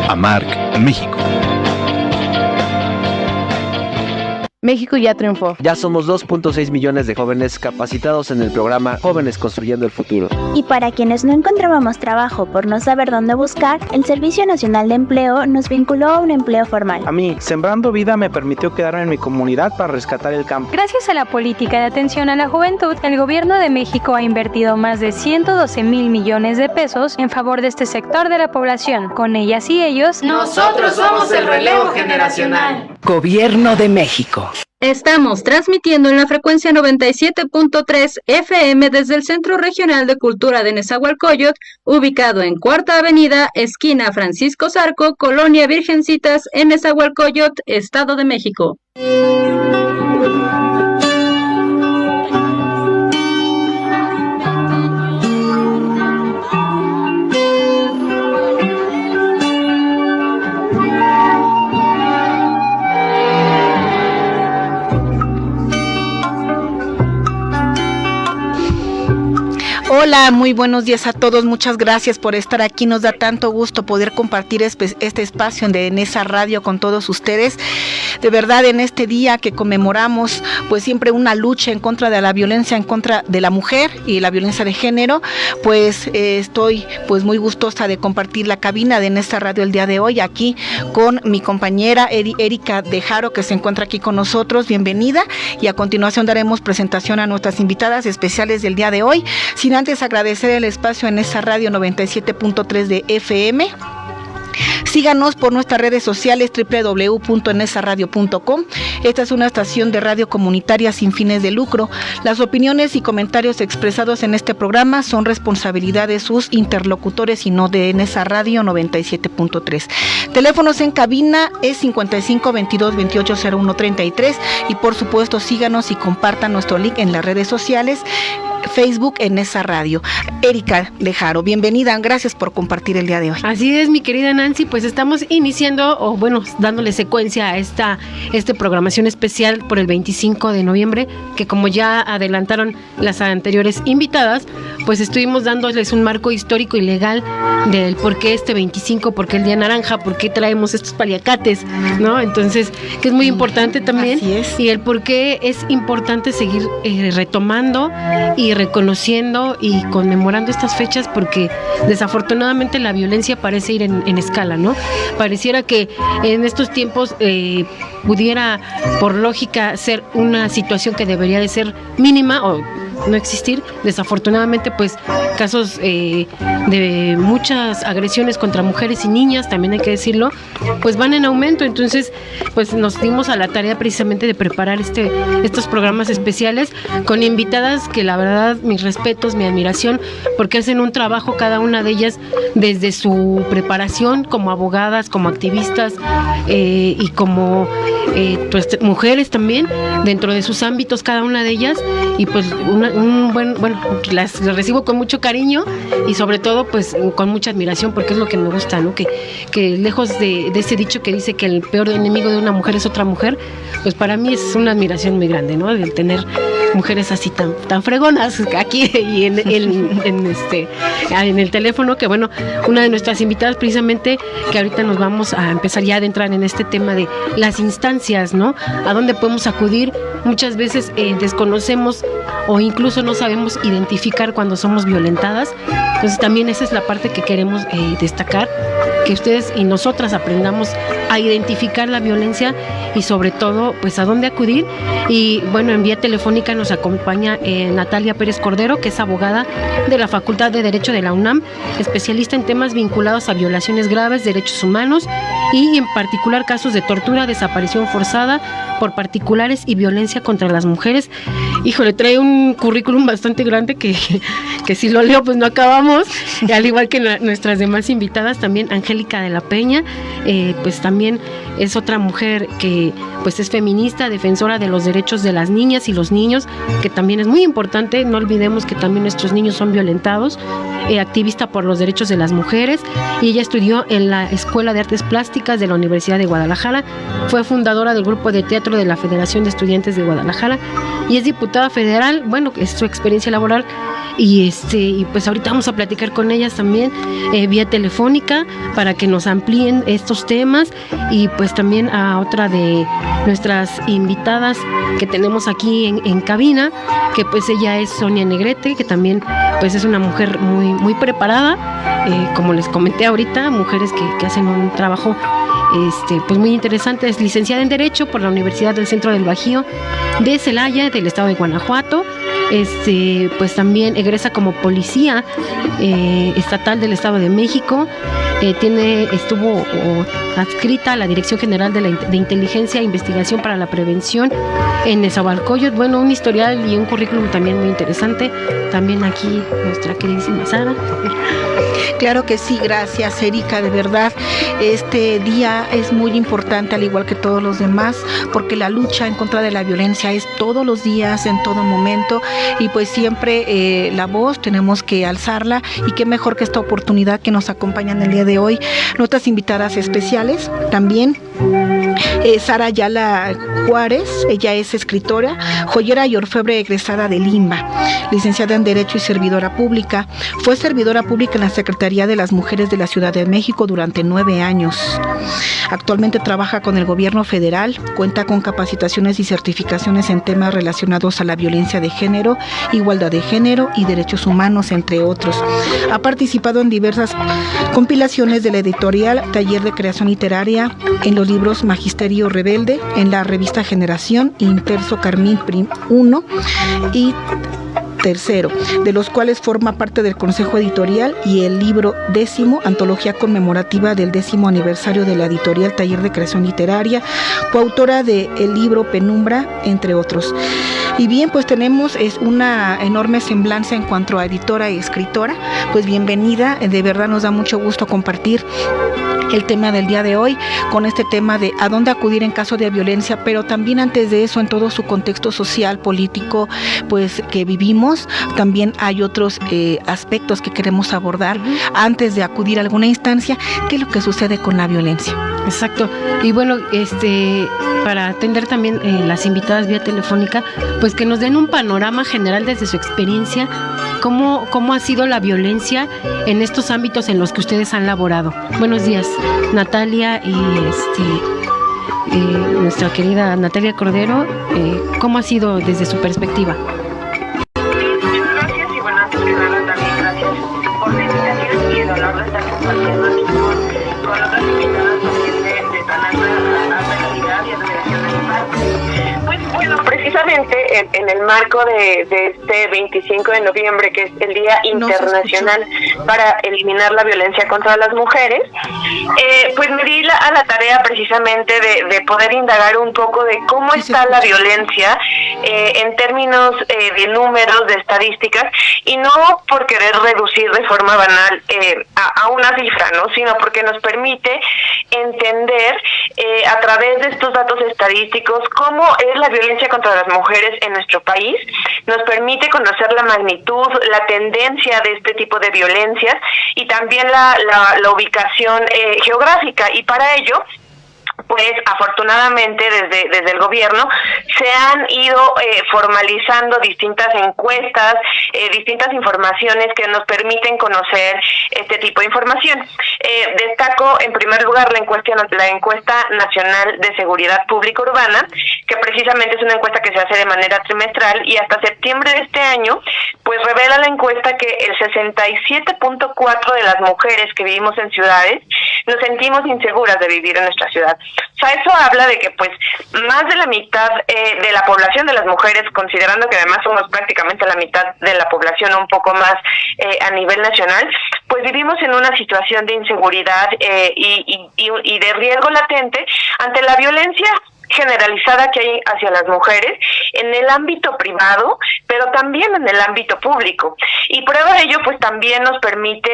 AMARC México. México ya triunfó. Ya somos 2.6 millones de jóvenes capacitados en el programa Jóvenes Construyendo el Futuro. Y para quienes no encontrábamos trabajo por no saber dónde buscar, el Servicio Nacional de Empleo nos vinculó a un empleo formal. A mí, Sembrando Vida me permitió quedarme en mi comunidad para rescatar el campo. Gracias a la política de atención a la juventud, el gobierno de México ha invertido más de 112,000 millones de pesos en favor de este sector de la población. Con ellas y ellos, nosotros somos el relevo generacional. Gobierno de México. Estamos transmitiendo en la frecuencia 97.3 FM desde el Centro Regional de Cultura de Nezahualcóyotl, ubicado en Cuarta Avenida, esquina Francisco Zarco, Colonia Virgencitas, en Nezahualcóyotl, Estado de México. Hola, muy buenos días a todos, muchas gracias por estar aquí, nos da tanto gusto poder compartir este espacio de Nesa Radio con todos ustedes. De verdad, en este día que conmemoramos pues siempre una lucha en contra de la violencia en contra de la mujer y la violencia de género, pues estoy pues muy gustosa de compartir la cabina de Nesa Radio el día de hoy aquí con mi compañera Erika de Jaro, que se encuentra aquí con nosotros. Bienvenida, y a continuación daremos presentación a nuestras invitadas especiales del día de hoy, sin antes agradecer el espacio en esa radio 97.3 de FM. Síganos por nuestras redes sociales www.nesaradio.com. Esta es una estación de radio comunitaria sin fines de lucro. Las opiniones y comentarios expresados en este programa son responsabilidad de sus interlocutores y no de Nesa Radio 97.3. Teléfonos en cabina es 55 22 28 01 33, y por supuesto síganos y compartan nuestro link en las redes sociales, Facebook en Nesa Radio. Erika de Jaro, bienvenida, gracias por compartir el día de hoy. Así es, mi querida Nancy, pues estamos iniciando, o bueno, dándole secuencia a esta programación especial por el 25 de noviembre, que como ya adelantaron las anteriores invitadas, pues estuvimos dándoles un marco histórico y legal del por qué este 25, por qué el Día Naranja, por qué traemos estos paliacates, ¿no? Entonces, que es muy importante también, y el por qué es importante seguir retomando y reconociendo y conmemorando estas fechas, porque desafortunadamente la violencia parece ir en escala, ¿no? Pareciera que en estos tiempos pudiera, por lógica, ser una situación que debería de ser mínima o no existir. Desafortunadamente, pues casos de muchas agresiones contra mujeres y niñas, también hay que decirlo, pues van en aumento. Entonces, pues nos dimos a la tarea precisamente de preparar estos programas especiales con invitadas que la verdad, mis respetos, mi admiración, porque hacen un trabajo cada una de ellas desde su preparación como abogadas, como activistas y como pues mujeres también dentro de sus ámbitos, cada una de ellas, y pues las recibo con mucho cariño y sobre todo pues con mucha admiración, porque es lo que me gusta, ¿no? Que lejos de ese dicho que dice que el peor enemigo de una mujer es otra mujer, pues para mí es una admiración muy grande, ¿no? El tener mujeres así tan fregonas aquí y en el teléfono, que bueno, una de nuestras invitadas precisamente, que ahorita nos vamos a empezar ya a adentrar en este tema de las instancias, ¿no? A dónde podemos acudir. Muchas veces desconocemos o incluso no sabemos identificar cuando somos violentadas. Entonces también esa es la parte que queremos destacar, que ustedes y nosotras aprendamos a identificar la violencia y sobre todo pues a dónde acudir. Y bueno, en vía telefónica nos acompaña Natalia Pérez Cordero, que es abogada de la Facultad de Derecho de la UNAM, especialista en temas vinculados a violaciones graves, derechos humanos y en particular casos de tortura, desaparición forzada por particulares y violencia contra las mujeres. Híjole, trae un currículum bastante grande que si lo leo pues no acabamos, y al igual que nuestras demás invitadas, también Angélica de la Peña, pues también es otra mujer que pues es feminista, defensora de los derechos de las niñas y los niños, que también es muy importante, no olvidemos que también nuestros niños son violentados, activista por los derechos de las mujeres, y ella estudió en la Escuela de Artes Plásticas de la Universidad de Guadalajara, fue fundadora del grupo de teatro de la Federación de Estudiantes de Guadalajara y es diputada federal. Bueno, es su experiencia laboral y pues ahorita vamos a platicar con ellas también vía telefónica para que nos amplíen estos temas, y pues también a otra de nuestras invitadas que tenemos aquí en cabina, que pues ella es Sonia Negrete, que también pues es una mujer muy preparada, como les comenté ahorita, mujeres que hacen un trabajo pues muy interesante. Es licenciada en Derecho por la Universidad del Centro del Bajío de Celaya, del estado de Guanajuato. Pues también egresa como policía estatal del Estado de México. Estuvo adscrita a la Dirección General de Inteligencia e Investigación para la Prevención en Nezahualcóyotl. Bueno, un historial y un currículum también muy interesante. También aquí nuestra queridísima Sara. Claro que sí, gracias Erika, de verdad este día es muy importante, al igual que todos los demás, porque la lucha en contra de la violencia es todos los días, en todo momento, y pues siempre la voz tenemos que alzarla, y qué mejor que esta oportunidad que nos acompañan el día de hoy nuestras invitadas especiales también. Sara Ayala Juárez, ella es escritora, joyera y orfebre egresada de Limba, licenciada en Derecho y servidora pública. Fue servidora pública en la Secretaría de las Mujeres de la Ciudad de México durante 9 años. Actualmente trabaja con el gobierno federal, cuenta con capacitaciones y certificaciones en temas relacionados a la violencia de género, igualdad de género y derechos humanos, entre otros. Ha participado en diversas compilaciones de la editorial Taller de Creación Literaria, en los libros Magisterio Rebelde, en la revista Generación, Interso Carmín 1 y 3, de los cuales forma parte del Consejo Editorial, y el libro 10, antología conmemorativa del 10º aniversario de la editorial Taller de Creación Literaria, coautora del libro Penumbra, entre otros. Y bien, pues tenemos una enorme semblanza en cuanto a editora y escritora. Pues bienvenida, de verdad nos da mucho gusto compartir el tema del día de hoy, con este tema de a dónde acudir en caso de violencia, pero también antes de eso, en todo su contexto social, político, pues que vivimos, también hay otros aspectos que queremos abordar antes de acudir a alguna instancia. ¿Qué es lo que sucede con la violencia? Exacto, y bueno, para atender también las invitadas vía telefónica, pues que nos den un panorama general desde su experiencia, cómo ha sido la violencia en estos ámbitos en los que ustedes han laborado. Buenos días, Natalia y nuestra querida Natalia Cordero, ¿cómo ha sido desde su perspectiva? Muchas gracias, y bueno, antes que nada también gracias por la invitación y el honor de estar compartiendo aquí con otras invitadas también de tan alta calidad y admiración de mi parte. Pues bueno, precisamente en el marco de este 25 de noviembre, que es el Día Internacional para eliminar la violencia contra las mujeres, pues me di a la tarea precisamente de poder indagar un poco de cómo está la violencia en términos de números, de estadísticas, y no por querer reducir de forma banal a una cifra, ¿no? Sino porque nos permite entender a través de estos datos estadísticos cómo es la violencia contra las mujeres en nuestro país. Nos permite conocer la magnitud, la tendencia de este tipo de violencias, y también la ubicación geográfica, y para ello, pues afortunadamente desde el gobierno se han ido formalizando distintas encuestas, distintas informaciones que nos permiten conocer este tipo de información. Destaco en primer lugar la encuesta nacional de seguridad pública urbana, que precisamente es una encuesta que se hace de manera trimestral, y hasta septiembre de este año pues revela la encuesta que el 67.4% de las mujeres que vivimos en ciudades nos sentimos inseguras de vivir en nuestra ciudad. O sea, eso habla de que pues más de la mitad de la población de las mujeres, considerando que además somos prácticamente la mitad de la población, un poco más a nivel nacional, pues vivimos en una situación de inseguridad y de riesgo latente ante la violencia generalizada que hay hacia las mujeres en el ámbito privado, pero también en el ámbito público. Y prueba de ello, pues también nos permite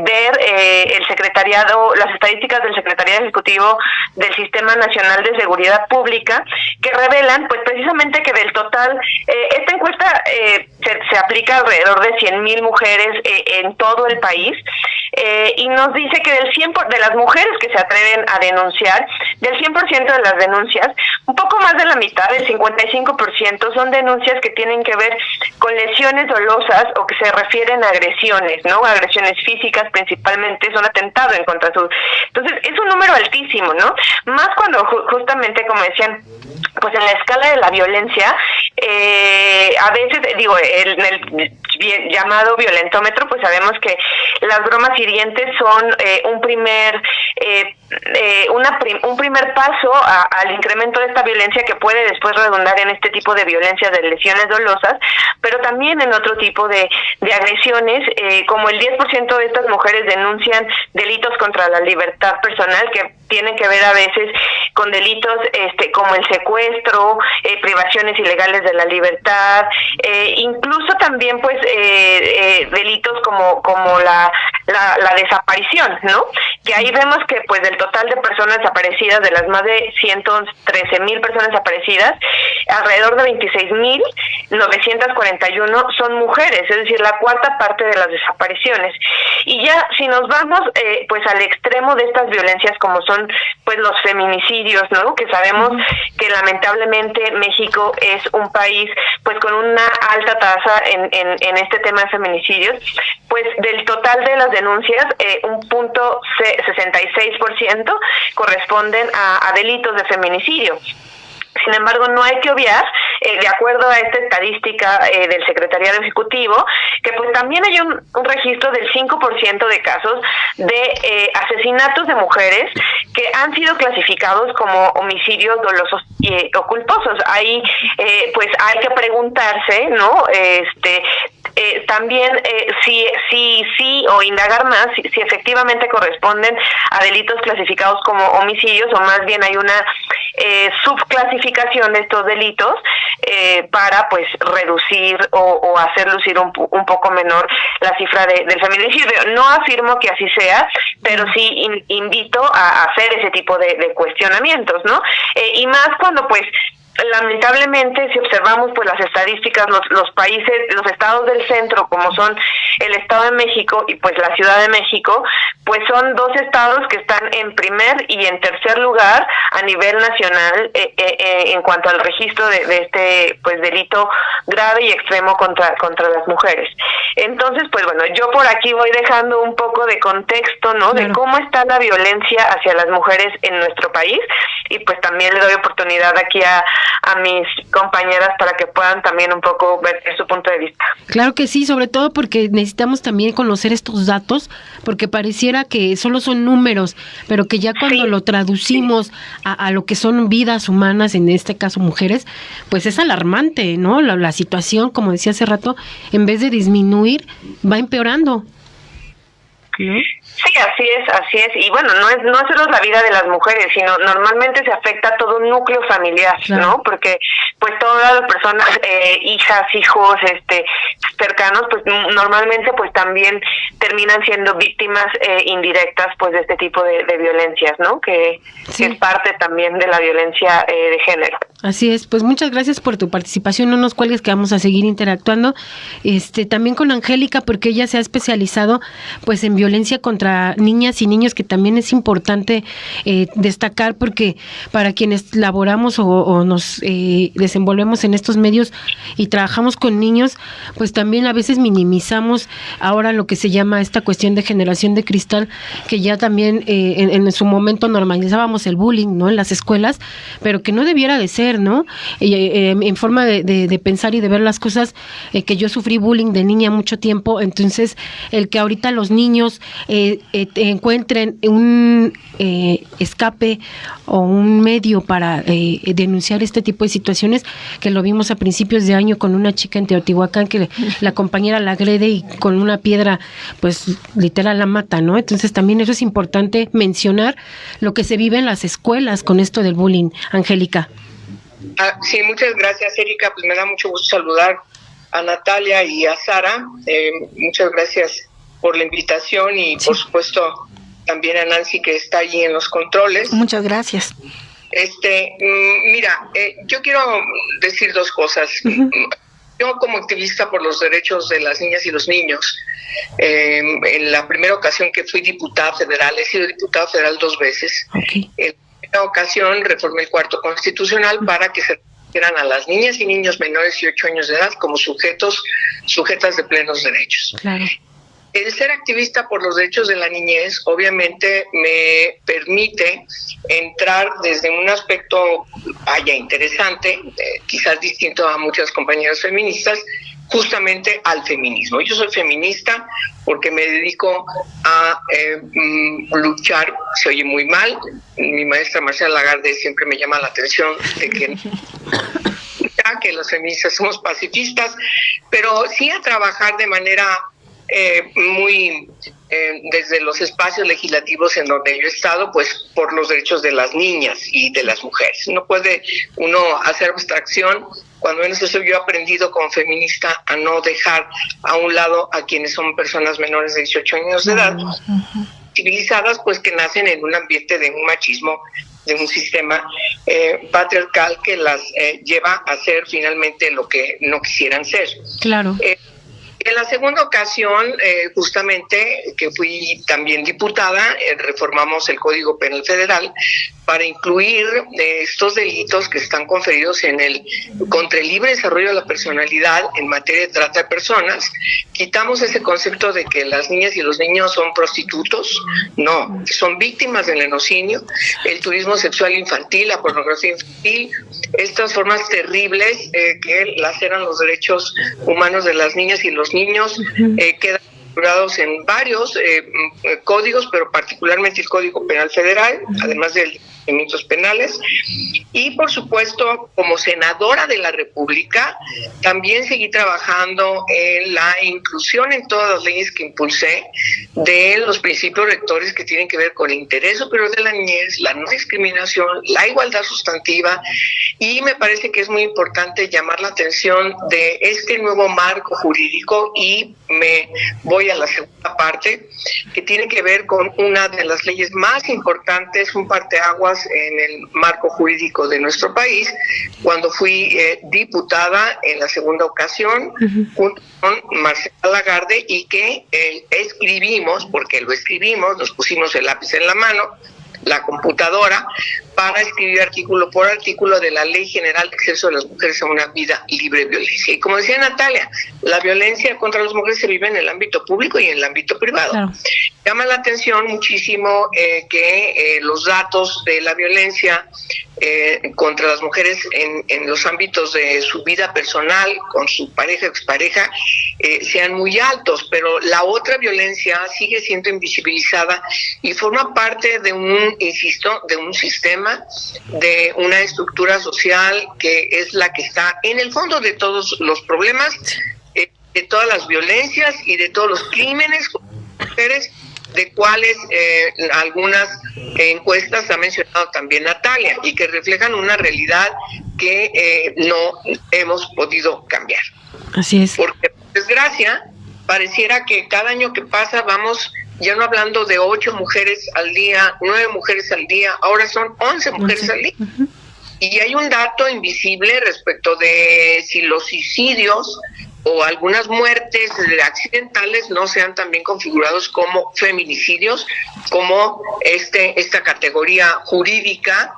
ver el secretariado, las estadísticas del Secretariado Ejecutivo del Sistema Nacional de Seguridad Pública, que revelan, pues precisamente que del total, esta encuesta se aplica alrededor de 100,000 mujeres en todo el país, y nos dice que del 100% de las mujeres que se atreven a denunciar, del 100% de las denuncias, un poco más de la mitad, el 55%, 10% son denuncias que tienen que ver con lesiones dolosas o que se refieren a agresiones, ¿no? Agresiones físicas principalmente, son atentados en contra de su... Entonces, es un número altísimo, ¿no? Más cuando justamente, como decían, pues en la escala de la violencia, a veces, digo, en el llamado violentómetro, pues sabemos que las bromas hirientes son un primer paso al incremento de esta violencia, que puede después redundar en este tipo de violencia de lesiones dolosas, pero también en otro tipo de agresiones, como el 10% de estas mujeres denuncian delitos contra la libertad personal, que tienen que ver a veces con delitos como el secuestro, privaciones ilegales de la libertad, incluso también pues delitos como la desaparición, ¿no? Que ahí vemos que pues del total de personas desaparecidas, de las más de 113,000 personas desaparecidas, alrededor de 26,941 son mujeres, es decir, la cuarta parte de las desapariciones. Y ya si nos vamos pues al extremo de estas violencias, como son pues los feminicidios, ¿no? Que sabemos que lamentablemente México es un país pues con una alta tasa en este tema de feminicidios, pues del total de las denuncias, un punto 66% corresponden a delitos de feminicidio. Sin embargo, no hay que obviar, de acuerdo a esta estadística del Secretariado Ejecutivo, que pues también hay un registro del 5% de casos de asesinatos de mujeres que han sido clasificados como homicidios dolosos o culposos. Ahí pues hay que preguntarse, ¿no? También sí o indagar más si efectivamente corresponden a delitos clasificados como homicidios, o más bien hay una subclasificación de estos delitos para pues reducir o hacer lucir un poco menor la cifra del feminicidio. No afirmo que así sea, pero sí invito a hacer ese tipo de cuestionamientos, ¿no? Y más cuando pues lamentablemente, si observamos pues las estadísticas, los países, los estados del centro, como son el Estado de México y pues la Ciudad de México, pues son dos estados que están en primer y en tercer lugar a nivel nacional en cuanto al registro de este pues delito grave y extremo contra las mujeres. Entonces, pues bueno, yo por aquí voy dejando un poco de contexto, ¿no? De cómo está la violencia hacia las mujeres en nuestro país, y pues también le doy oportunidad aquí a mis compañeras para que puedan también un poco ver su punto de vista. Claro que sí, sobre todo porque necesitamos también conocer estos datos, porque pareciera que solo son números, pero que ya cuando lo traducimos a lo que son vidas humanas, en este caso mujeres, pues es alarmante, ¿no? La situación, como decía hace rato, en vez de disminuir, va empeorando, ¿no? Sí, así es, y bueno, no es solo la vida de las mujeres, sino normalmente se afecta a todo un núcleo familiar, claro, ¿no? Porque pues todas las personas, hijas, hijos, cercanos, pues normalmente pues también terminan siendo víctimas indirectas pues de este tipo de violencias, ¿no? Que es parte también de la violencia de género. Así es, pues muchas gracias por tu participación, no nos cuelgues que vamos a seguir interactuando, también con Angélica, porque ella se ha especializado pues en violencia contra niñas y niños, que también es importante destacar, porque para quienes laboramos o nos desenvolvemos en estos medios y trabajamos con niños, pues también a veces minimizamos ahora lo que se llama esta cuestión de generación de cristal, que ya también en su momento normalizábamos el bullying, ¿no? En las escuelas, pero que no debiera de ser, ¿no? En forma de pensar y de ver las cosas, que yo sufrí bullying de niña mucho tiempo, entonces el que ahorita los niños encuentren un escape o un medio para denunciar este tipo de situaciones, que lo vimos a principios de año con una chica en Teotihuacán que la compañera la agrede y con una piedra pues literal la mata, ¿no? Entonces también eso es importante mencionar, lo que se vive en las escuelas con esto del bullying. Angélica. Sí, muchas gracias, Erika. Pues me da mucho gusto saludar a Natalia y a Sara. Muchas gracias por la invitación y por supuesto también a Nancy, que está allí en los controles. Muchas gracias. Mira, yo quiero decir dos cosas. Yo, como activista por los derechos de las niñas y los niños, en la primera ocasión que fui diputada federal, he sido diputada federal 2 veces. En la primera ocasión reformé el 4º constitucional para que se eran a las niñas y niños menores de 8 años de edad como sujetas de plenos derechos. Claro. El ser activista por los derechos de la niñez obviamente me permite entrar desde un aspecto interesante, quizás distinto a muchas compañeras feministas, justamente al feminismo. Yo soy feminista porque me dedico a luchar, se oye muy mal, mi maestra Marcela Lagarde siempre me llama la atención de que los feministas somos pacifistas, pero sí a trabajar de manera muy desde los espacios legislativos en donde yo he estado, pues por los derechos de las niñas y de las mujeres. No puede uno hacer abstracción. Cuando menos eso yo he aprendido como feminista a no dejar a un lado a quienes son personas menores de 18 años de edad, civilizadas, pues que nacen en un ambiente de un machismo, de un sistema patriarcal que las lleva a ser finalmente lo que no quisieran ser. Claro. En la segunda ocasión, justamente, que fui también diputada, reformamos el Código Penal Federal para incluir estos delitos que están conferidos contra el libre desarrollo de la personalidad en materia de trata de personas. Quitamos ese concepto de que las niñas y los niños son prostitutos. No, son víctimas del lenocinio, el turismo sexual infantil, la pornografía infantil, estas formas terribles que laceran los derechos humanos de las niñas y los niños, quedan regulados en varios códigos, pero particularmente el Código Penal Federal, además de procedimientos penales. Y por supuesto, como senadora de la República, también seguí trabajando en la inclusión en todas las leyes que impulsé de los principios rectores que tienen que ver con el interés superior de la niñez, la no discriminación, la igualdad sustantiva, y me parece que es muy importante llamar la atención de este nuevo marco jurídico, y me voy a la segunda parte, que tiene que ver con una de las leyes más importantes, un parteaguas en el marco jurídico de nuestro país, cuando fui diputada en la segunda ocasión, junto con Marcela Lagarde, y que escribimos, porque lo escribimos, nos pusimos el lápiz en la mano, la computadora, para escribir artículo por artículo de la Ley General de Acceso de las Mujeres a una Vida Libre de Violencia. Y como decía Natalia, la violencia contra las mujeres se vive en el ámbito público y en el ámbito privado. Claro. Llama la atención muchísimo que los datos de la violencia contra las mujeres en los ámbitos de su vida personal, con su pareja o expareja, sean muy altos, pero la otra violencia sigue siendo invisibilizada y forma parte de un sistema, de una estructura social que es la que está en el fondo de todos los problemas, de todas las violencias y de todos los crímenes contra las mujeres, de cuales algunas encuestas ha mencionado también Natalia, y que reflejan una realidad que no hemos podido cambiar. Así es. Porque, por desgracia, pareciera que cada año que pasa vamos ya no hablando de 8 mujeres al día, 9 mujeres al día, ahora son 11 mujeres al día. Y hay un dato invisible respecto de si los suicidios o algunas muertes accidentales no sean también configurados como feminicidios, como esta categoría jurídica,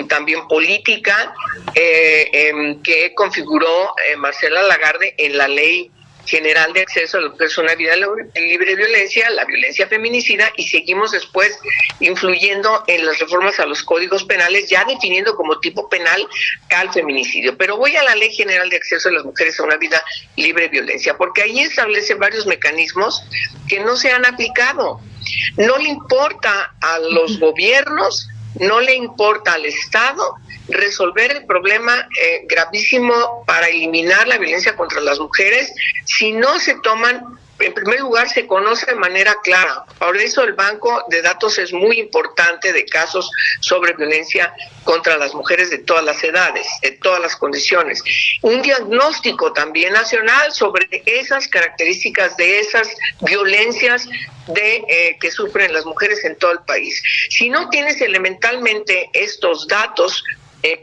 también política, que configuró Marcela Lagarde en la Ley General de Acceso a lo que es una vida libre de violencia, la violencia feminicida, y seguimos después influyendo en las reformas a los códigos penales, ya definiendo como tipo penal al feminicidio. Pero voy a la Ley General de Acceso a las Mujeres a una Vida Libre de Violencia, porque ahí establece varios mecanismos que no se han aplicado. No le importa a los gobiernos, no le importa al Estado resolver el problema gravísimo para eliminar la violencia contra las mujeres si no se toman, en primer lugar, se conoce de manera clara. Por eso el banco de datos es muy importante de casos sobre violencia contra las mujeres de todas las edades, de todas las condiciones. Un diagnóstico también nacional sobre esas características de esas violencias que sufren las mujeres en todo el país. Si no tienes elementalmente estos datos,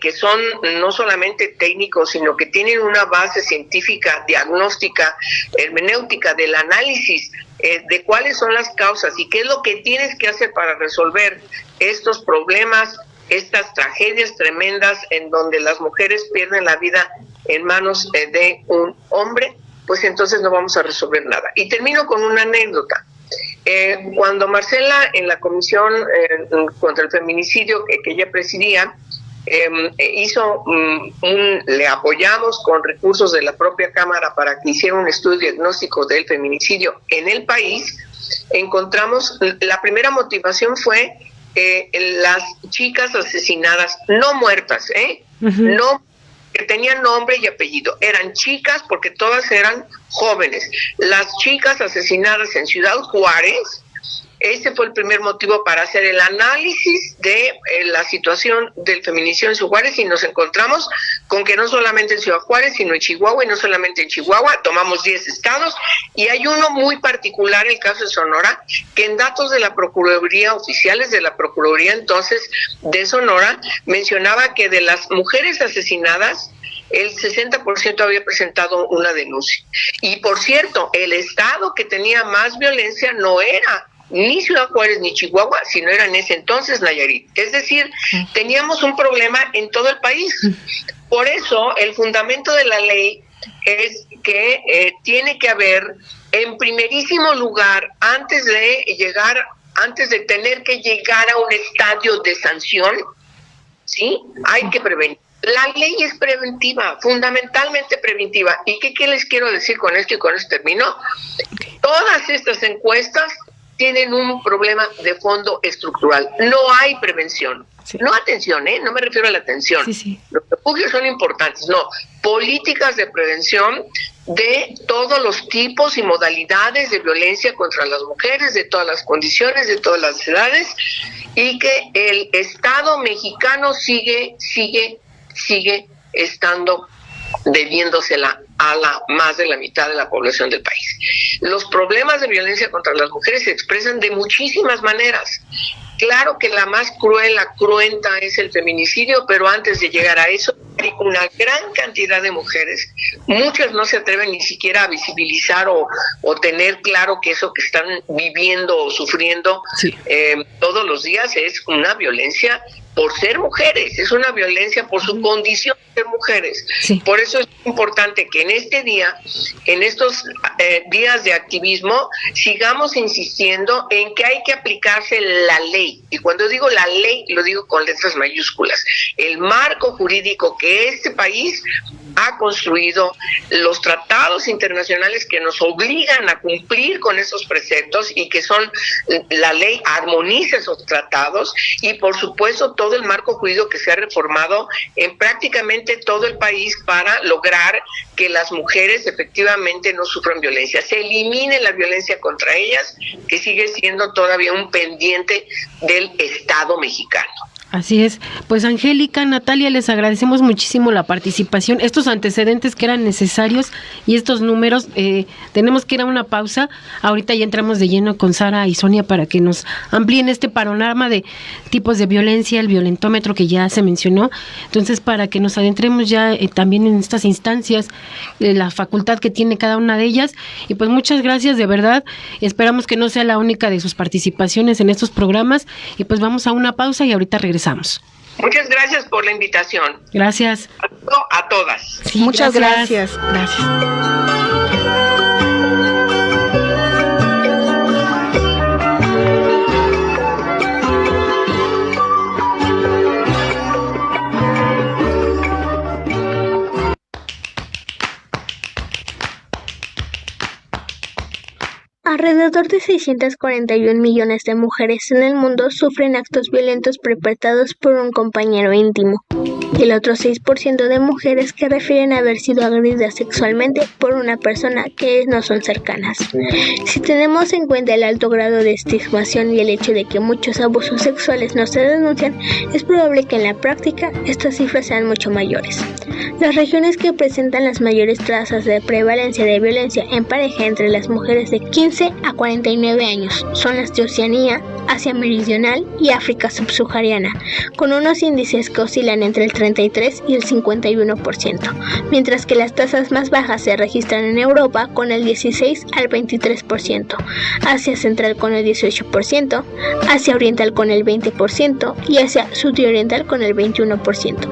que son no solamente técnicos, sino que tienen una base científica, diagnóstica, hermenéutica, del análisis de cuáles son las causas y qué es lo que tienes que hacer para resolver estos problemas estas tragedias tremendas en donde las mujeres pierden la vida en manos de un hombre, pues entonces no vamos a resolver nada. Y termino con una anécdota. Cuando Marcela, en la comisión contra el feminicidio que ella presidía, le apoyamos con recursos de la propia Cámara para que hiciera un estudio diagnóstico del feminicidio en el país, encontramos, la primera motivación fue las chicas asesinadas, no muertas, no, que tenían nombre y apellido, eran chicas porque todas eran jóvenes. Las chicas asesinadas en Ciudad Juárez, ese fue el primer motivo para hacer el análisis de la situación del feminicidio en Ciudad Juárez, y nos encontramos con que no solamente en Ciudad Juárez, sino en Chihuahua, y no solamente en Chihuahua, tomamos 10 estados, y hay uno muy particular, el caso de Sonora, que en datos de la Procuraduría, oficiales de la Procuraduría entonces de Sonora, mencionaba que de las mujeres asesinadas, el 60% había presentado una denuncia. Y por cierto, el estado que tenía más violencia no era ni Ciudad Juárez ni Chihuahua, sino era en ese entonces Nayarit. Es decir, teníamos un problema en todo el país. Por eso, el fundamento de la ley es que tiene que haber, en primerísimo lugar, antes de tener que llegar a un estadio de sanción, ¿sí? Hay que prevenir. La ley es preventiva, fundamentalmente preventiva. ¿Y qué les quiero decir con esto? Y con esto termino. Todas estas encuestas tienen un problema de fondo estructural. No hay prevención. Sí. No atención, no me refiero a la atención. Sí. Los refugios son importantes. No, políticas de prevención de todos los tipos y modalidades de violencia contra las mujeres, de todas las condiciones, de todas las edades, y que el Estado mexicano sigue estando debiéndosela a más de la mitad de la población del país. Los problemas de violencia contra las mujeres se expresan de muchísimas maneras. Claro que la más cruel, la cruenta es el feminicidio, pero antes de llegar a eso hay una gran cantidad de mujeres, muchas no se atreven ni siquiera a visibilizar o tener claro que eso que están viviendo o sufriendo todos los días es una violencia por ser mujeres, es una violencia por su condición de ser mujeres. Sí. Por eso es importante que en este día, en estos días de activismo, sigamos insistiendo en que hay que aplicarse la ley. Y cuando digo la ley, lo digo con letras mayúsculas. El marco jurídico que este país ha construido, los tratados internacionales que nos obligan a cumplir con esos preceptos y que son, la ley armoniza esos tratados, y por supuesto todo el marco jurídico que se ha reformado en prácticamente todo el país para lograr que las mujeres efectivamente no sufran violencia, se elimine la violencia contra ellas, que sigue siendo todavía un pendiente del Estado mexicano. Así es. Pues Angélica, Natalia, les agradecemos muchísimo la participación, estos antecedentes que eran necesarios y estos números. Tenemos que ir a una pausa. Ahorita ya entramos de lleno con Sara y Sonia para que nos amplíen este panorama de tipos de violencia, el violentómetro que ya se mencionó. Entonces, para que nos adentremos ya también en estas instancias, la facultad que tiene cada una de ellas. Y pues muchas gracias, de verdad. Esperamos que no sea la única de sus participaciones en estos programas. Y pues vamos a una pausa y ahorita regresamos. Muchas gracias por la invitación. Gracias. A todas. Sí, muchas gracias. Alrededor de 641 millones de mujeres en el mundo sufren actos violentos perpetrados por un compañero íntimo. Y el otro 6% de mujeres que refieren haber sido agredidas sexualmente por una persona que no son cercanas. Si tenemos en cuenta el alto grado de estigmación y el hecho de que muchos abusos sexuales no se denuncian, es probable que en la práctica estas cifras sean mucho mayores. Las regiones que presentan las mayores tasas de prevalencia de violencia en pareja entre las mujeres de 15 a 49 años son las de Oceanía, Asia Meridional y África subsahariana, con unos índices que oscilan entre el 33 y el 51%, mientras que las tasas más bajas se registran en Europa con el 16 al 23%, Asia Central con el 18%, Asia Oriental con el 20% y Asia Sudoriental con el 21%.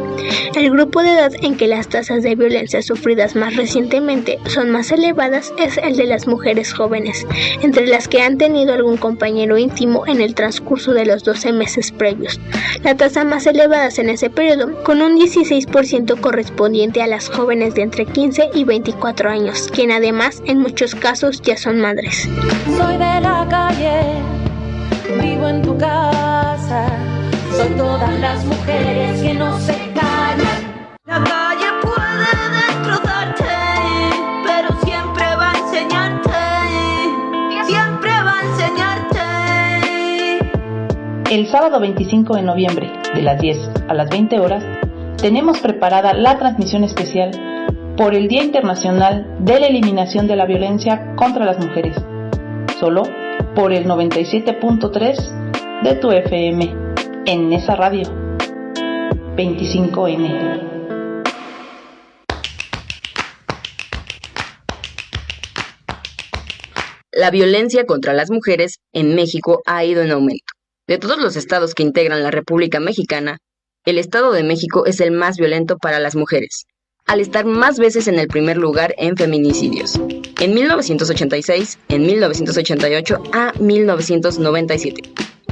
El grupo de edad en que las tasas de violencia sufridas más recientemente son más elevadas es el de las mujeres jóvenes, entre las que han tenido algún compañero íntimo en el transcurso de los 12 meses previos. La tasa más elevada es en ese periodo, con un 16% correspondiente a las jóvenes de entre 15 y 24 años, quien además en muchos casos ya son madres. Soy de la calle, vivo en tu casa, soy todas las mujeres que no se callan. La calle puede destrozarte, pero siempre va a enseñarte, siempre va a enseñarte. El sábado 25 de noviembre, de las 10 a las 20 horas, tenemos preparada la transmisión especial por el Día Internacional de la Eliminación de la Violencia contra las Mujeres, solo por el 97.3 de tu FM, en Nesa Radio, 25N. La violencia contra las mujeres en México ha ido en aumento. De todos los estados que integran la República Mexicana, el Estado de México es el más violento para las mujeres, al estar más veces en el primer lugar en feminicidios. En 1986, en 1988 a 1997.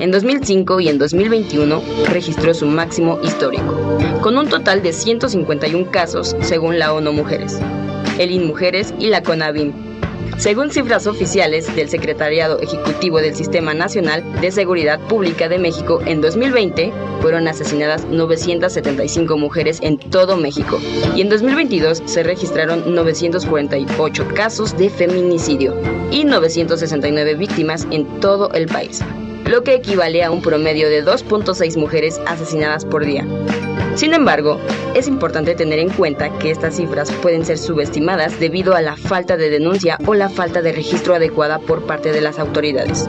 En 2005 y en 2021 registró su máximo histórico, con un total de 151 casos según la ONU Mujeres, el INMujeres y la CONAVIM. Según cifras oficiales del Secretariado Ejecutivo del Sistema Nacional de Seguridad Pública de México, en 2020 fueron asesinadas 975 mujeres en todo México y en 2022 se registraron 948 casos de feminicidio y 969 víctimas en todo el país, lo que equivale a un promedio de 2.6 mujeres asesinadas por día. Sin embargo, es importante tener en cuenta que estas cifras pueden ser subestimadas debido a la falta de denuncia o la falta de registro adecuada por parte de las autoridades.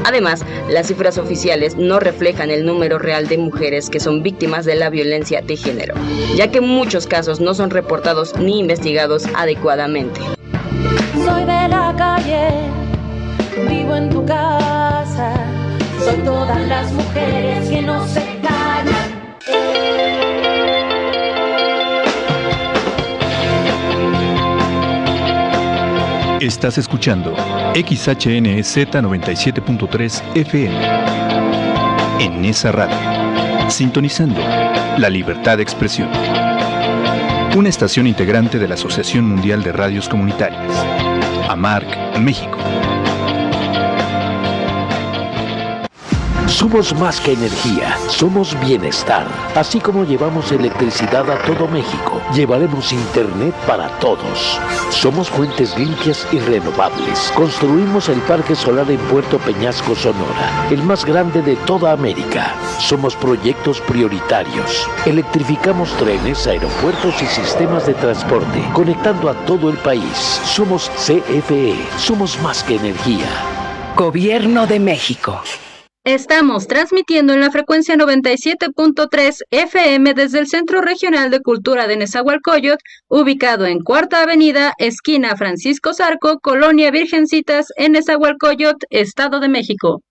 Además, las cifras oficiales no reflejan el número real de mujeres que son víctimas de la violencia de género, ya que muchos casos no son reportados ni investigados adecuadamente. Soy de la calle, vivo en tu casa, soy todas las mujeres que no se callan. Estás escuchando XHNZ 97.3 FM en Nesa Radio, sintonizando la libertad de expresión. Una estación integrante de la Asociación Mundial de Radios Comunitarias, AMARC, México. Somos más que energía, somos bienestar. Así como llevamos electricidad a todo México, llevaremos internet para todos. Somos fuentes limpias y renovables. Construimos el Parque Solar en Puerto Peñasco, Sonora, el más grande de toda América. Somos proyectos prioritarios. Electrificamos trenes, aeropuertos y sistemas de transporte, conectando a todo el país. Somos CFE, somos más que energía. Gobierno de México. Estamos transmitiendo en la frecuencia 97.3 FM desde el Centro Regional de Cultura de Nezahualcóyotl, ubicado en Cuarta Avenida, esquina Francisco Zarco, Colonia Virgencitas, en Nezahualcóyotl, Estado de México.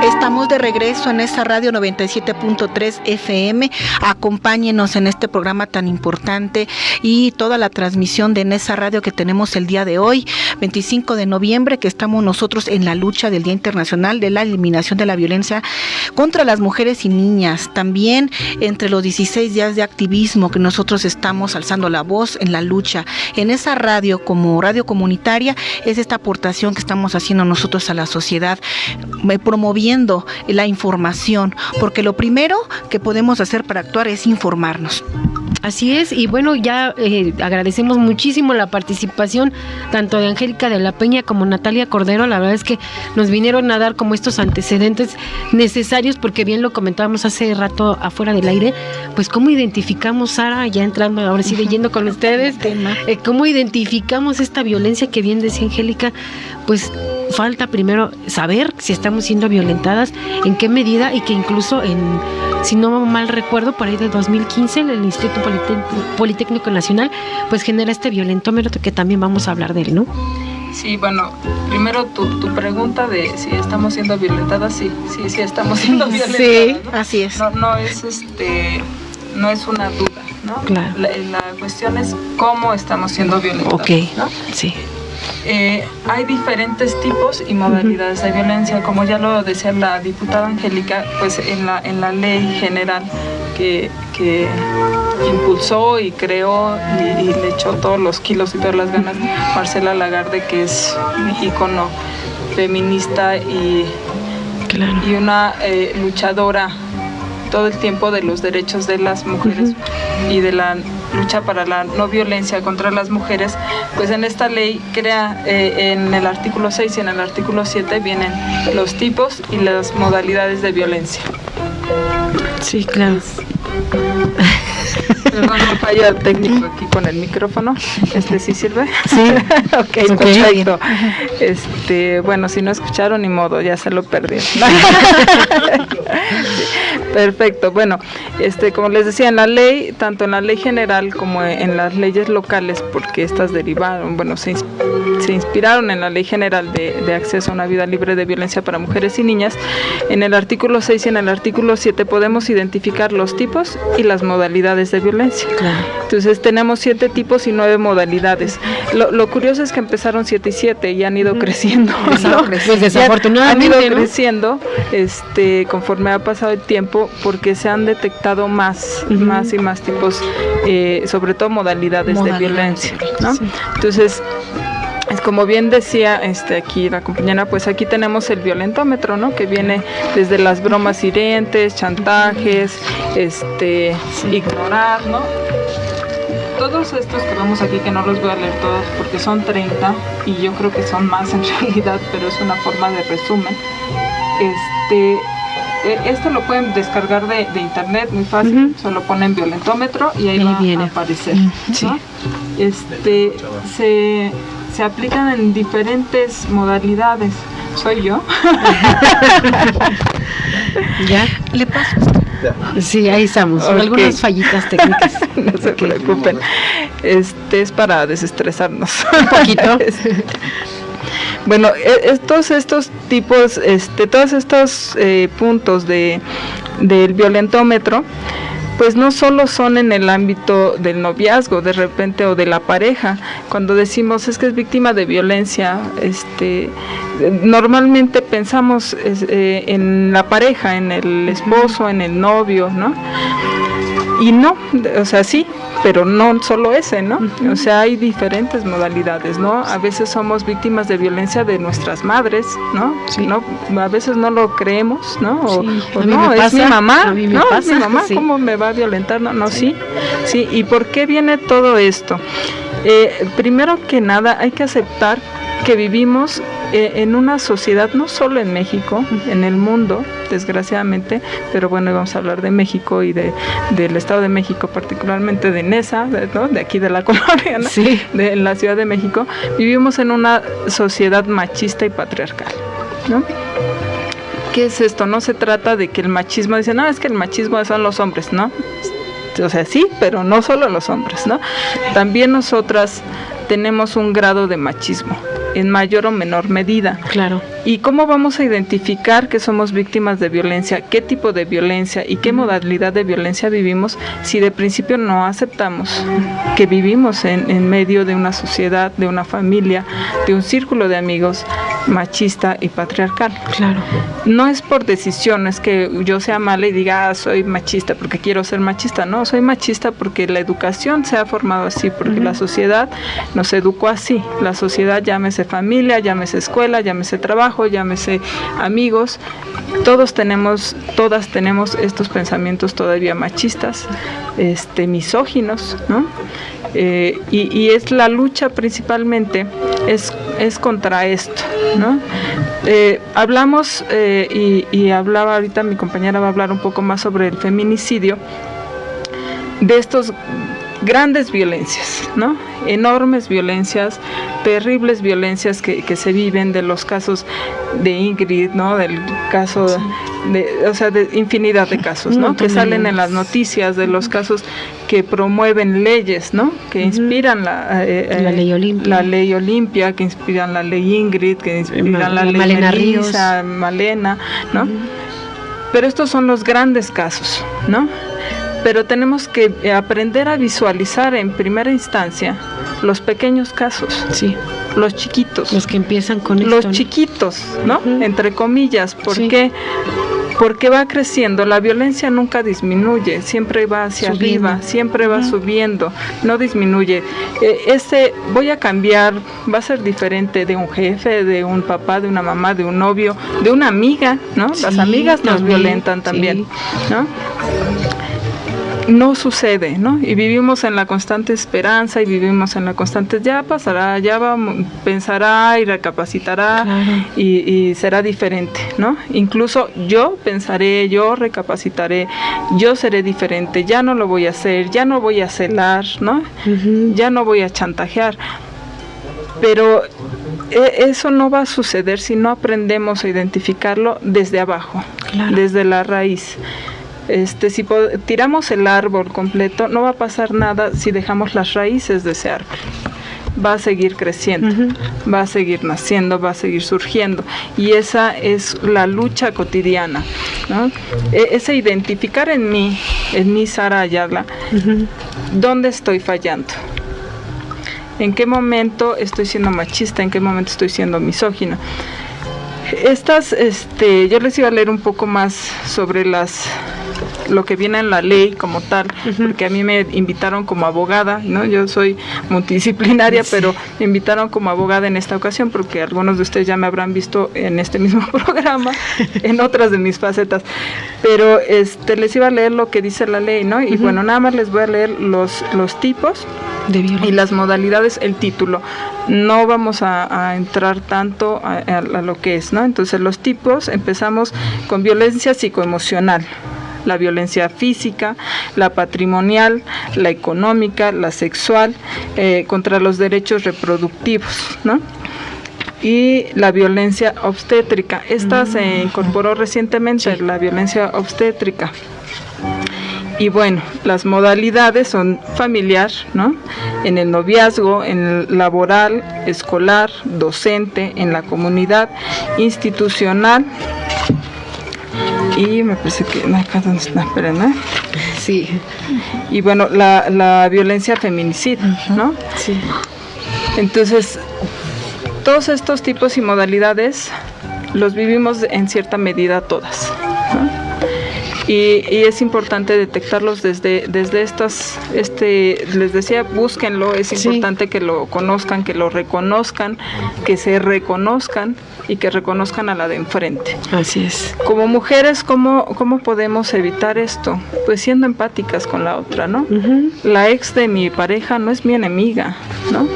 Estamos de regreso en esta radio 97.3 FM. Acompáñenos en este programa tan importante y toda la transmisión de Nesa Radio que tenemos el día de hoy, 25 de noviembre, que estamos nosotros en la lucha del Día Internacional de la Eliminación de la Violencia contra las Mujeres y Niñas. También entre los 16 días de activismo que nosotros estamos alzando la voz en la lucha. En esa radio, como radio comunitaria, es esta aportación que estamos haciendo nosotros a la sociedad, promoviendo la información, porque lo primero que podemos hacer para actuar es informarnos. Así es, y bueno, ya agradecemos muchísimo la participación tanto de Angélica de la Peña como Natalia Cordero. La verdad es que nos vinieron a dar como estos antecedentes necesarios, porque bien lo comentábamos hace rato afuera del aire, pues cómo identificamos, Sara, ya entrando ahora sí leyendo con ustedes, cómo identificamos esta violencia que bien decía Angélica. Pues falta primero saber si estamos siendo violentadas, en qué medida, y que incluso si no mal recuerdo, por ahí de 2015 el Instituto Politécnico Nacional pues genera este violentómetro, que también vamos a hablar de él, ¿no? Sí, bueno, primero tu pregunta de si estamos siendo violentadas, sí estamos siendo violentadas. Sí, ¿no? Así es. No es una duda, ¿no? Claro. La cuestión es cómo estamos siendo violentadas. Okay. ¿No? Sí. Hay diferentes tipos y modalidades de violencia, como ya lo decía la diputada Angélica, pues en la ley general que impulsó y creó y le echó todos los kilos y todas las ganas Marcela Lagarde, que es un ícono feminista y una luchadora todo el tiempo de los derechos de las mujeres y de la lucha para la no violencia contra las mujeres. Pues en esta ley crea en el artículo 6 y en el artículo 7 vienen los tipos y las modalidades de violencia. Sí, claro. Perdón, me falla el técnico aquí con el micrófono. ¿Sí sirve? Sí. Ok, perfecto. Bueno, si no escucharon, ni modo, ya se lo perdí. Perfecto. Bueno, como les decía, en la ley, tanto en la ley general como en las leyes locales, porque estas derivaron, se inspiraron en la ley general de acceso a una vida libre de violencia para mujeres y niñas. En el artículo 6 y en el artículo 7 podemos identificar los tipos y las modalidades de violencia. Claro. Entonces tenemos 7 tipos y 9 modalidades. Lo curioso es que empezaron 7 y 7 y han ido creciendo, ¿no? Pues desafortunadamente, han ido creciendo conforme ha pasado el tiempo, porque se han detectado más y más tipos, sobre todo modalidades de violencia, ¿no? Sí. Entonces, como bien decía aquí la compañera, pues aquí tenemos el violentómetro, ¿no? Que viene desde las bromas hirientes, chantajes, ignorar, ¿no? Todos estos que vemos aquí, que no los voy a leer todos porque son 30 y yo creo que son más en realidad, pero es una forma de resumen. Esto lo pueden descargar de internet muy fácil, solo ponen violentómetro y ahí va a aparecer, ¿no? Sí. Se aplican en diferentes modalidades. ¿Soy yo? ¿Ya? ¿Le paso? Sí, ahí estamos. Okay. Algunas fallitas técnicas. No se preocupen. Es para desestresarnos. Un poquito. Bueno, todos estos tipos, todos estos puntos del violentómetro, pues no solo son en el ámbito del noviazgo de repente o de la pareja. Cuando decimos es que es víctima de violencia, normalmente pensamos en la pareja, en el esposo, en el novio, ¿no? Y no, o sea, sí, pero no solo ese, ¿no? O sea, hay diferentes modalidades, ¿no? A veces somos víctimas de violencia de nuestras madres, ¿no? Sí. ¿No? A veces no lo creemos, ¿no? O no, es mi mamá, ¿no? Es mi mamá, sí. ¿Cómo me va a violentar? No, sí. Sí, ¿y por qué viene todo esto? Primero que nada, hay que aceptar que vivimos en una sociedad, no solo en México, en el mundo, desgraciadamente, pero bueno, vamos a hablar de México y del Estado de México, particularmente de Nesa, ¿no? De aquí de la colonia, ¿no? Sí. De la Ciudad de México. Vivimos en una sociedad machista y patriarcal, ¿no? ¿Qué es esto? No se trata de que el machismo, dicen, no, es que el machismo son los hombres, ¿no? O sea, sí, pero no solo los hombres, ¿no? También nosotras tenemos un grado de machismo, en mayor o menor medida. Claro. ¿Y cómo vamos a identificar que somos víctimas de violencia? ¿Qué tipo de violencia y qué modalidad de violencia vivimos si de principio no aceptamos que vivimos en medio de una sociedad, de una familia, de un círculo de amigos machista y patriarcal. Claro. No es por decisión, no es que yo sea mala y diga, soy machista porque quiero ser machista. No, soy machista porque la educación se ha formado así, porque la sociedad nos educó así. La sociedad, llámese familia, llámese escuela, llámese trabajo, llámese amigos. Todas tenemos estos pensamientos todavía machistas, misóginos, ¿no? Y es la lucha principalmente es contra esto, ¿no? Hablamos y hablaba ahorita mi compañera va a hablar un poco más sobre el feminicidio, de estos grandes violencias, ¿no? Enormes violencias, terribles violencias que se viven, de los casos de Ingrid, ¿no? Del caso de infinidad de casos, ¿no? Que salen en las noticias, de los casos que promueven leyes, ¿no? Que inspiran la ley Olimpia, que inspiran la ley Ingrid, que inspiran la ley Malena Ríos, Malena, ¿no? Pero estos son los grandes casos, ¿no? Pero tenemos que aprender a visualizar en primera instancia los pequeños casos, sí, los chiquitos, los que empiezan con esto, los chiquitos, ¿no? Entre comillas, porque va creciendo. La violencia nunca disminuye, siempre va hacia arriba, siempre va subiendo, no disminuye. Voy a cambiar, va a ser diferente de un jefe, de un papá, de una mamá, de un novio, de una amiga, ¿no? Las amigas nos violentan también, ¿no? No sucede, ¿no? Y vivimos en la constante esperanza y vivimos en la constante, ya pasará, pensará y recapacitará, y será diferente, ¿no? Incluso yo pensaré, yo recapacitaré, yo seré diferente, ya no lo voy a hacer, ya no voy a celar, ¿no? Ya no voy a chantajear. Pero eso no va a suceder si no aprendemos a identificarlo desde abajo, desde la raíz. Si tiramos el árbol completo, no va a pasar nada si dejamos las raíces de ese árbol. Va a seguir creciendo, va a seguir naciendo, va a seguir surgiendo. Y esa es la lucha cotidiana, ¿no? Ese identificar en mí, Sara Ayala, dónde estoy fallando. ¿En qué momento estoy siendo machista? ¿En qué momento estoy siendo misógina? Yo les iba a leer un poco más sobre lo que viene en la ley como tal, porque a mí me invitaron como abogada, ¿no? Yo soy multidisciplinaria, pero me invitaron como abogada en esta ocasión, porque algunos de ustedes ya me habrán visto en este mismo programa, en otras de mis facetas, pero les iba a leer lo que dice la ley, ¿no? Y bueno, nada más les voy a leer los tipos y las modalidades, el título. No vamos a entrar tanto a lo que es, ¿no? Entonces, los tipos, empezamos con violencia psicoemocional, la violencia física, la patrimonial, la económica, la sexual, contra los derechos reproductivos, ¿no? Y la violencia obstétrica. Esta se incorporó recientemente, la violencia obstétrica. Y bueno, las modalidades son familiar, ¿no? En el noviazgo, en el laboral, escolar, docente, en la comunidad, institucional. Y me parece que acá donde está, esperen, ¿eh? Sí. Y bueno, la violencia feminicida, ¿no? Sí. Entonces, todos estos tipos y modalidades los vivimos en cierta medida todas, ¿no? Y es importante detectarlos desde estas, les decía, búsquenlo, es importante que lo conozcan, que lo reconozcan, que se reconozcan y que reconozcan a la de enfrente. Así es. Como mujeres, ¿cómo podemos evitar esto? Pues siendo empáticas con la otra, ¿no? La ex de mi pareja no es mi enemiga, ¿no?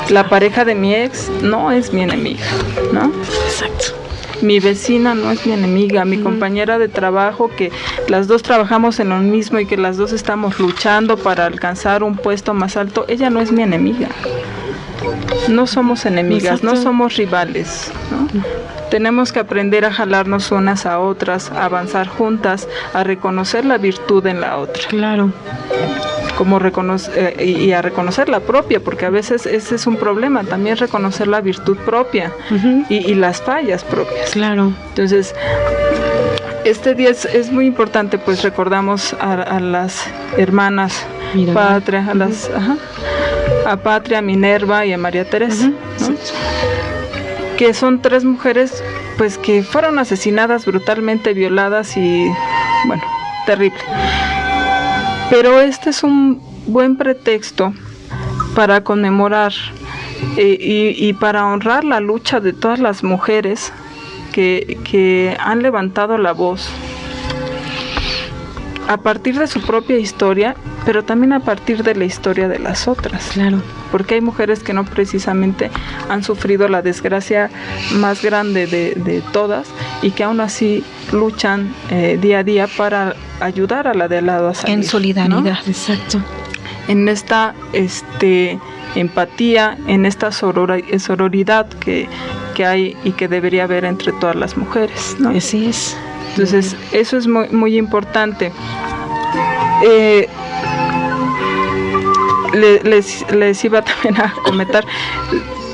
La pareja de mi ex no es mi enemiga, ¿no? Exacto. Mi vecina no es mi enemiga, mi compañera de trabajo, que las dos trabajamos en lo mismo y que las dos estamos luchando para alcanzar un puesto más alto, ella no es mi enemiga. No somos enemigas, no somos rivales, ¿no? Tenemos que aprender a jalarnos unas a otras, a avanzar juntas, a reconocer la virtud en la otra. Claro. Y a reconocer la propia, porque a veces ese es un problema, también reconocer la virtud propia y las fallas propias. Claro. Entonces, este día es muy importante, pues recordamos a las hermanas Patria, a Patria, a Minerva y a María Teresa, ¿no? que son 3 mujeres pues que fueron asesinadas, brutalmente violadas y bueno, terrible. Pero este es un buen pretexto para conmemorar y para honrar la lucha de todas las mujeres que han levantado la voz a partir de su propia historia, pero también a partir de la historia de las otras. Claro. Porque hay mujeres que no precisamente han sufrido la desgracia más grande de todas y que aún así luchan día a día para ayudar a la de al lado a salir. En solidaridad. ¿No? Exacto. En esta empatía, en esta sororidad que hay y que debería haber entre todas las mujeres, ¿no? Así es. Entonces, eso es muy, muy importante. Les iba también a comentar,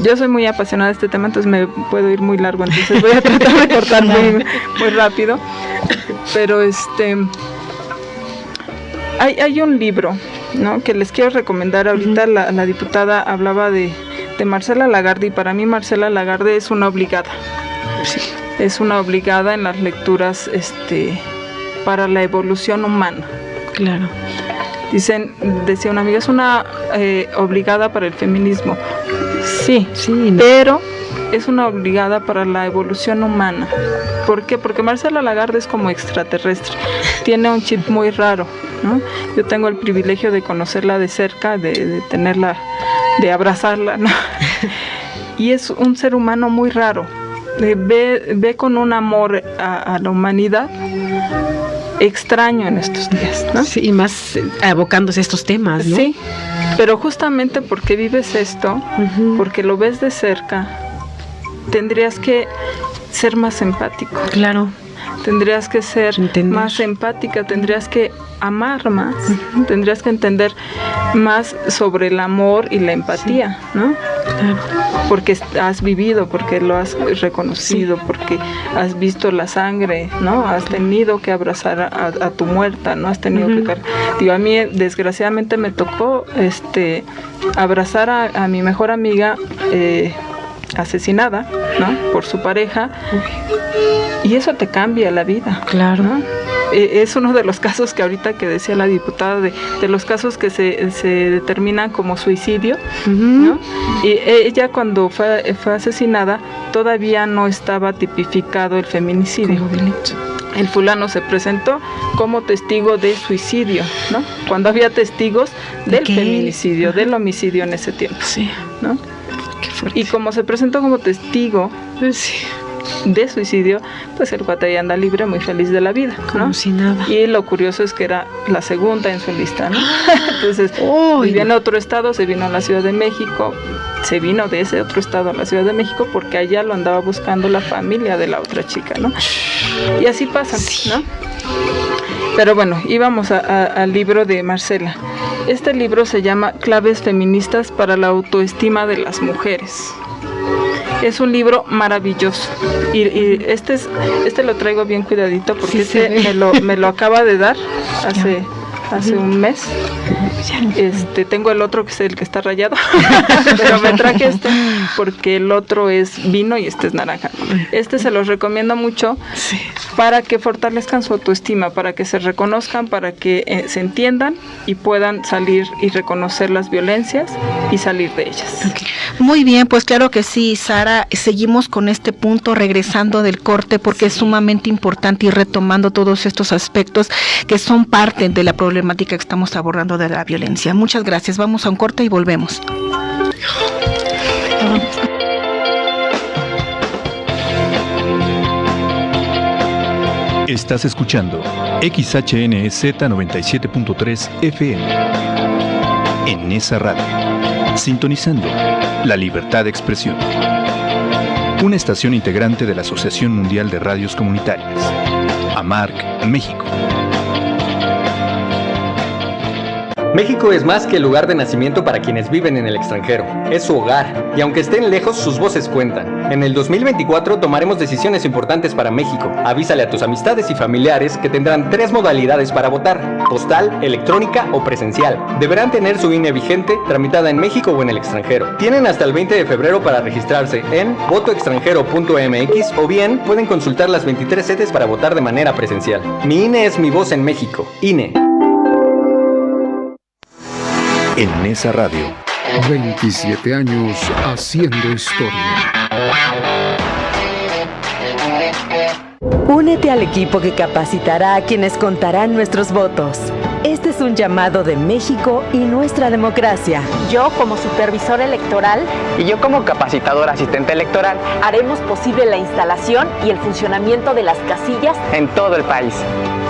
yo soy muy apasionada de este tema, entonces me puedo ir muy largo, entonces voy a tratar de cortar muy rápido, pero hay un libro, ¿no?, que les quiero recomendar. Ahorita la diputada hablaba de Marcela Lagarde, y para mí Marcela Lagarde es una obligada. Sí. Es una obligada en las lecturas para la evolución humana. Claro. Decía una amiga, es una obligada para el feminismo. Sí, pero es una obligada para la evolución humana. ¿Por qué? Porque Marcela Lagarde es como extraterrestre. Tiene un chip muy raro, ¿no? Yo tengo el privilegio de conocerla de cerca, de tenerla, de abrazarla, ¿no? Y es un ser humano muy raro. Ve con un amor a la humanidad extraño en estos días, ¿no? Sí, y más abocándose a estos temas, ¿no? Sí, pero justamente porque vives esto, porque lo ves de cerca, tendrías que ser más empático. Claro. Tendrías que ser más empática, tendrías que amar más, tendrías que entender más sobre el amor y la empatía, ¿no? Claro. Porque has vivido, porque lo has reconocido, porque has visto la sangre, ¿no? Has tenido que abrazar a tu muerta, ¿no? Has tenido que... Digo, a mí desgraciadamente me tocó abrazar a mi mejor amiga asesinada, ¿no?, por su pareja, y eso te cambia la vida. Claro. ¿No? Es uno de los casos que ahorita que decía la diputada, de los casos que se determinan como suicidio, ¿no? Y ella cuando fue asesinada todavía no estaba tipificado el feminicidio. Como delito. El fulano se presentó como testigo de suicidio, ¿no? Cuando había testigos del feminicidio, del homicidio en ese tiempo. Sí. ¿No? Y como se presentó como testigo de suicidio, pues el cuate ahí anda libre, muy feliz de la vida, ¿no? Como si nada. Y lo curioso es que era la segunda en su lista, ¿no? Entonces, vivía en otro estado, se vino a la Ciudad de México, se vino de ese otro estado a la Ciudad de México porque allá lo andaba buscando la familia de la otra chica, ¿no? Y así pasa, ¿no? Pero bueno, íbamos al libro de Marcela. Este libro se llama Claves feministas para la autoestima de las mujeres. Es un libro maravilloso y este lo traigo bien cuidadito porque me lo acaba de dar hace un mes. Tengo el otro que es el que está rayado, pero me traje porque el otro es vino y este es naranja. Se los recomiendo mucho para que fortalezcan su autoestima, para que se reconozcan, para que se entiendan y puedan salir y reconocer las violencias y salir de ellas. Muy bien, pues claro que sí, Sara, seguimos con este punto regresando del corte porque es sumamente importante ir retomando todos estos aspectos que son parte de la problemática que estamos abordando de la violencia. Muchas gracias, vamos a un corte y volvemos. Estás escuchando XHNZ 97.3 FM en esa radio, sintonizando la libertad de expresión. Una estación integrante de la Asociación Mundial de Radios Comunitarias, AMARC, México. México es más que el lugar de nacimiento para quienes viven en el extranjero. Es su hogar, y aunque estén lejos, sus voces cuentan. En el 2024 tomaremos decisiones importantes para México. Avísale a tus amistades y familiares que tendrán 3 modalidades para votar: postal, electrónica o presencial. Deberán tener su INE vigente, tramitada en México o en el extranjero. Tienen hasta el 20 de febrero para registrarse en votoextranjero.mx o bien pueden consultar las 23 sedes para votar de manera presencial. Mi INE es mi voz en México. INE. En Nesa Radio. 27 años haciendo historia. Únete al equipo que capacitará a quienes contarán nuestros votos. Este es un llamado de México y nuestra democracia. Yo, como supervisor electoral, Y yo como capacitador asistente electoral haremos posible la instalación y el funcionamiento de las casillas en todo el país.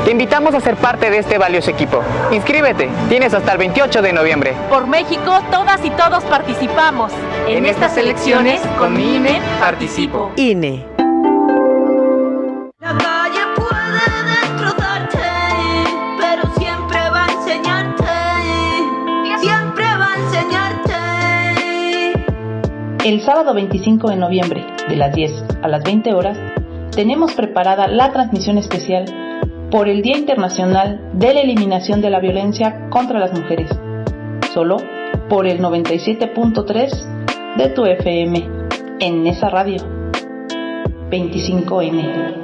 Te invitamos a ser parte de este valioso equipo. Inscríbete, tienes hasta el 28 de noviembre. Por México, todas y todos participamos. En estas elecciones, con mi INE, participo. INE. La calle puede destrozarte, pero siempre va a enseñarte. Siempre va a enseñarte. El sábado 25 de noviembre, de las 10 a las 20 horas, tenemos preparada la transmisión especial por el Día Internacional de la Eliminación de la Violencia contra las Mujeres, solo por el 97.3 de tu FM, en esa radio. 25N.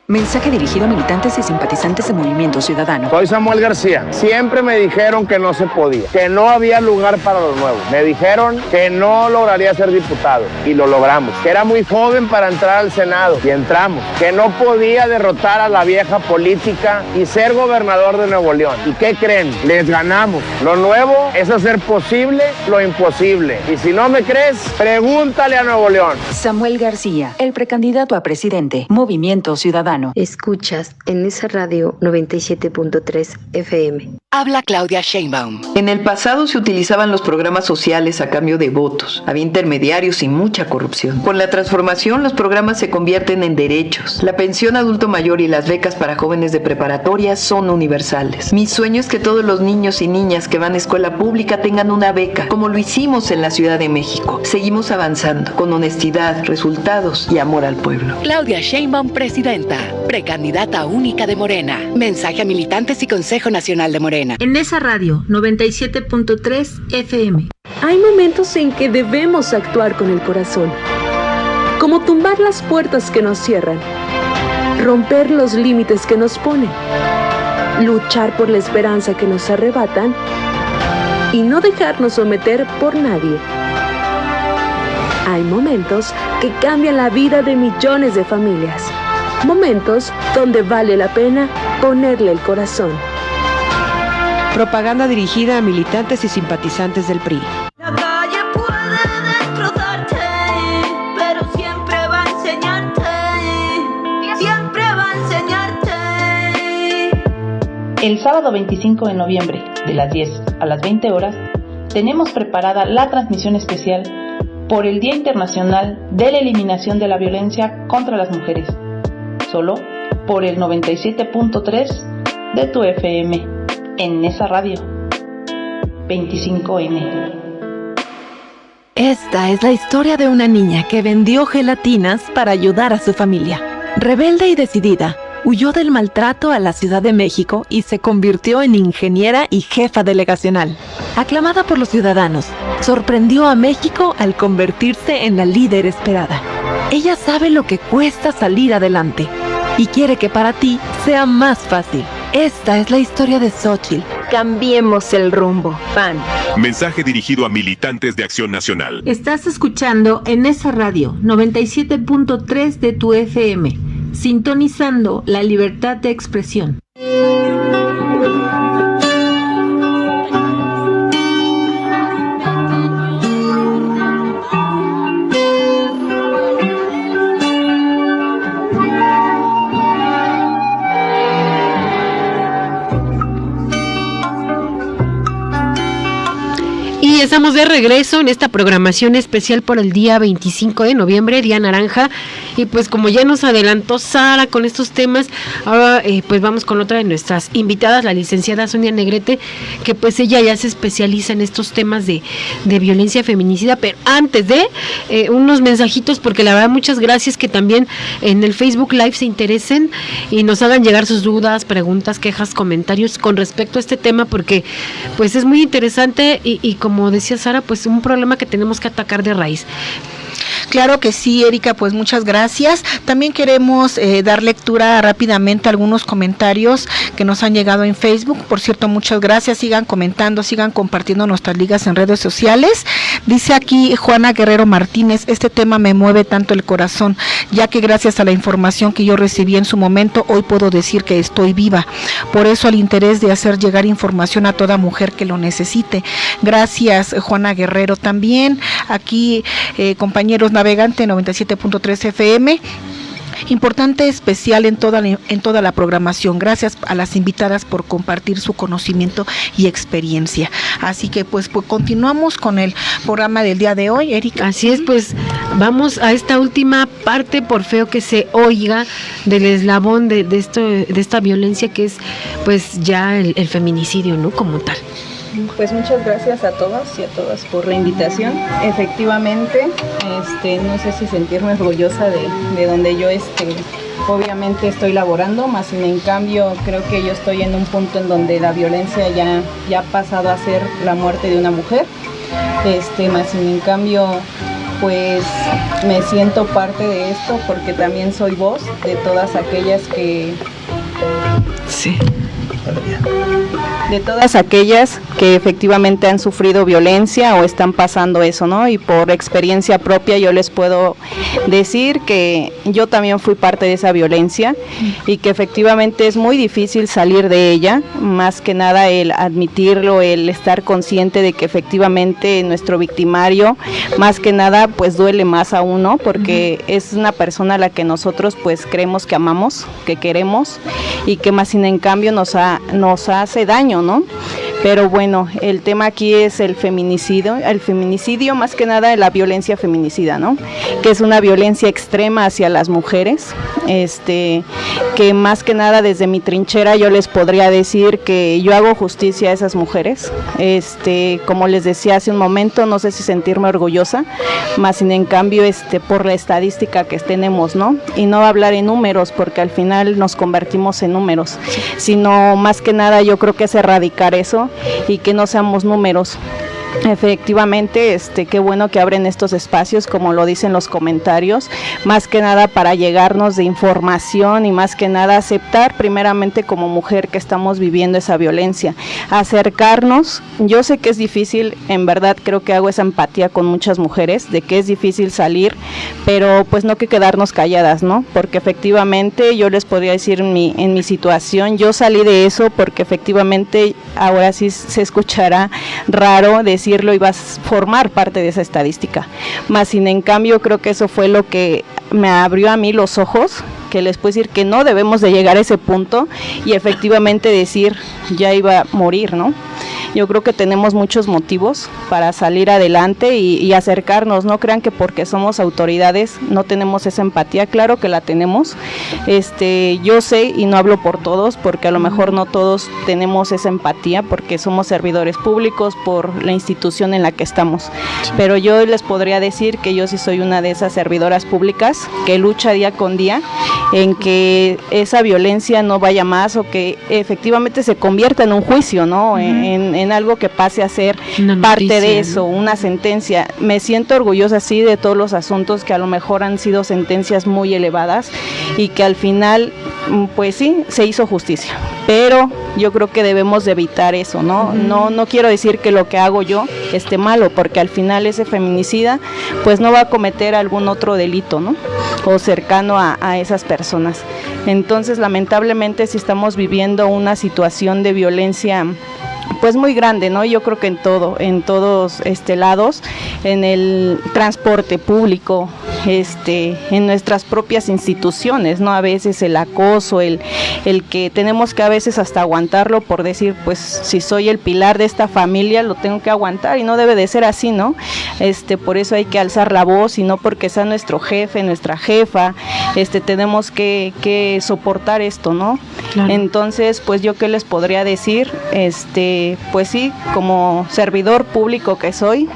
Mensaje dirigido a militantes y simpatizantes del Movimiento Ciudadano. Soy Samuel García. Siempre me dijeron que no se podía, que no había lugar para los nuevos. Me dijeron que no lograría ser diputado y lo logramos. Que era muy joven para entrar al Senado y entramos. Que no podía derrotar a la vieja política y ser gobernador de Nuevo León. ¿Y qué creen? Les ganamos. Lo nuevo es hacer posible lo imposible. Y si no me crees, pregúntale a Nuevo León. Samuel García, el precandidato a presidente, Movimiento Ciudadano. Escuchas en esa radio 97.3 FM. Habla Claudia Sheinbaum. En el pasado se utilizaban los programas sociales a cambio de votos. Había intermediarios y mucha corrupción. Con la transformación, los programas se convierten en derechos. La pensión adulto mayor y las becas para jóvenes de preparatoria son universales. Mi sueño es que todos los niños y niñas que van a escuela pública tengan una beca, como lo hicimos en la Ciudad de México. Seguimos avanzando, con honestidad, resultados y amor al pueblo. Claudia Sheinbaum, presidenta, precandidata única de Morena. Mensaje a militantes y Consejo Nacional de Morena. En esa radio 97.3 FM. Hay momentos en que debemos actuar con el corazón, como tumbar las puertas que nos cierran, romper los límites que nos ponen, luchar por la esperanza que nos arrebatan y no dejarnos someter por nadie. Hay momentos que cambian la vida de millones de familias, momentos donde vale la pena ponerle el corazón. Propaganda dirigida a militantes y simpatizantes del PRI. La calle puede destrozarte, pero siempre va a enseñarte. Siempre va a enseñarte. El sábado 25 de noviembre, de las 10 a las 20 horas, tenemos preparada la transmisión especial por el Día Internacional de la Eliminación de la Violencia contra las Mujeres, solo por el 97.3 de tu FM, en esa radio. 25N. Esta es la historia de una niña que vendió gelatinas para ayudar a su familia. Rebelde y decidida, huyó del maltrato a la Ciudad de México y se convirtió en ingeniera y jefa delegacional. Aclamada por los ciudadanos, sorprendió a México al convertirse en la líder esperada. Ella sabe lo que cuesta salir adelante y quiere que para ti sea más fácil. Esta es la historia de Xóchitl. Cambiemos el rumbo. PAN. Mensaje dirigido a militantes de Acción Nacional. Estás escuchando en esa radio 97.3 de tu FM, sintonizando la libertad de expresión. ya estamos de regreso en esta programación especial por el día 25 de noviembre, Día Naranja, y pues como ya nos adelantó Sara con estos temas, ahora pues vamos con otra de nuestras invitadas, la licenciada Sonia Negrete, que pues ella ya se especializa en estos temas de violencia feminicida, pero antes de unos mensajitos, porque la verdad muchas gracias que también en el Facebook Live se interesen y nos hagan llegar sus dudas, preguntas, quejas, comentarios con respecto a este tema, porque pues es muy interesante y como decía Sara, pues un problema que tenemos que atacar de raíz. Claro que sí, Erika, pues muchas gracias. También queremos dar lectura rápidamente a algunos comentarios que nos han llegado en Facebook. Por cierto, muchas gracias. Sigan comentando, sigan compartiendo nuestras ligas en redes sociales. Dice aquí Juana Guerrero Martínez, este tema me mueve tanto el corazón, ya que gracias a la información que yo recibí en su momento, hoy puedo decir que estoy viva. Por eso el interés de hacer llegar información a toda mujer que lo necesite. Gracias, Juana Guerrero. También aquí, compañeros, Navegante 97.3 FM. Importante especial en toda la programación. Gracias a las invitadas por compartir su conocimiento y experiencia. Así que pues continuamos con el programa del día de hoy, Erika. Así es, pues vamos a esta última parte, por feo que se oiga, del eslabón de esta violencia que es pues ya el feminicidio, ¿no? Como tal. Pues muchas gracias a todos y a todas por la invitación. Efectivamente, no sé si sentirme orgullosa de donde yo obviamente estoy laborando, más sin en cambio creo que yo estoy en un punto en donde la violencia ya ha pasado a ser la muerte de una mujer. Más sin en cambio pues me siento parte de esto porque también soy voz de todas aquellas que efectivamente han sufrido violencia o están pasando eso, ¿no? Y por experiencia propia yo les puedo decir que yo también fui parte de esa violencia y que efectivamente es muy difícil salir de ella, más que nada el admitirlo, el estar consciente de que efectivamente nuestro victimario, más que nada pues duele más a uno porque es una persona a la que nosotros pues creemos que amamos, que queremos y que más sin en cambio nos hace daño, ¿no? Pero bueno, el tema aquí es el feminicidio más que nada de la violencia feminicida, ¿no? Que es una violencia extrema hacia las mujeres, que más que nada desde mi trinchera yo les podría decir que yo hago justicia a esas mujeres, como les decía hace un momento, no sé si sentirme orgullosa, más sin en cambio por la estadística que tenemos, ¿no? Y no hablar en números porque al final nos convertimos en números, sino más que nada yo creo que es erradicar eso y que no seamos números. Efectivamente, qué bueno que abren estos espacios, como lo dicen los comentarios, más que nada para llegarnos de información y más que nada aceptar primeramente como mujer que estamos viviendo esa violencia, acercarnos. Yo sé que es difícil, en verdad creo que hago esa empatía con muchas mujeres, de que es difícil salir, pero pues no hay que quedarnos calladas, ¿no? Porque efectivamente yo les podría decir en mi situación, yo salí de eso porque efectivamente, ahora sí se escuchará raro decirlo, y vas a formar parte de esa estadística, más sin en cambio creo que eso fue lo que me abrió a mí los ojos, que les puedo decir que no debemos de llegar a ese punto y efectivamente decir ya iba a morir, ¿no? Yo creo que tenemos muchos motivos para salir adelante y acercarnos. No crean que porque somos autoridades no tenemos esa empatía. Claro que la tenemos. Yo sé y no hablo por todos porque a lo mejor no todos tenemos esa empatía porque somos servidores públicos por la institución en la que estamos. Pero yo les podría decir que yo sí soy una de esas servidoras públicas que lucha día con día en que esa violencia no vaya más o que efectivamente se convierta en un juicio, ¿no? En algo que pase a ser parte de eso, una sentencia. Me siento orgullosa sí de todos los asuntos que a lo mejor han sido sentencias muy elevadas y que al final pues sí, se hizo justicia, pero yo creo que debemos de evitar eso, ¿no? No quiero decir que lo que hago yo esté malo, porque al final ese feminicida pues no va a cometer algún otro delito, ¿no? O cercano a esas personas. Entonces, lamentablemente, si estamos viviendo una situación de violencia pues muy grande, ¿no? Yo creo que en todos lados, en el transporte público, en nuestras propias instituciones, ¿no? A veces el acoso, el que tenemos que a veces hasta aguantarlo por decir, pues si soy el pilar de esta familia, lo tengo que aguantar y no debe de ser así, ¿no? Por eso hay que alzar la voz y no porque sea nuestro jefe, nuestra jefa, tenemos que soportar esto, ¿no? Claro. Entonces, pues yo qué les podría decir, pues sí, como servidor público que soy,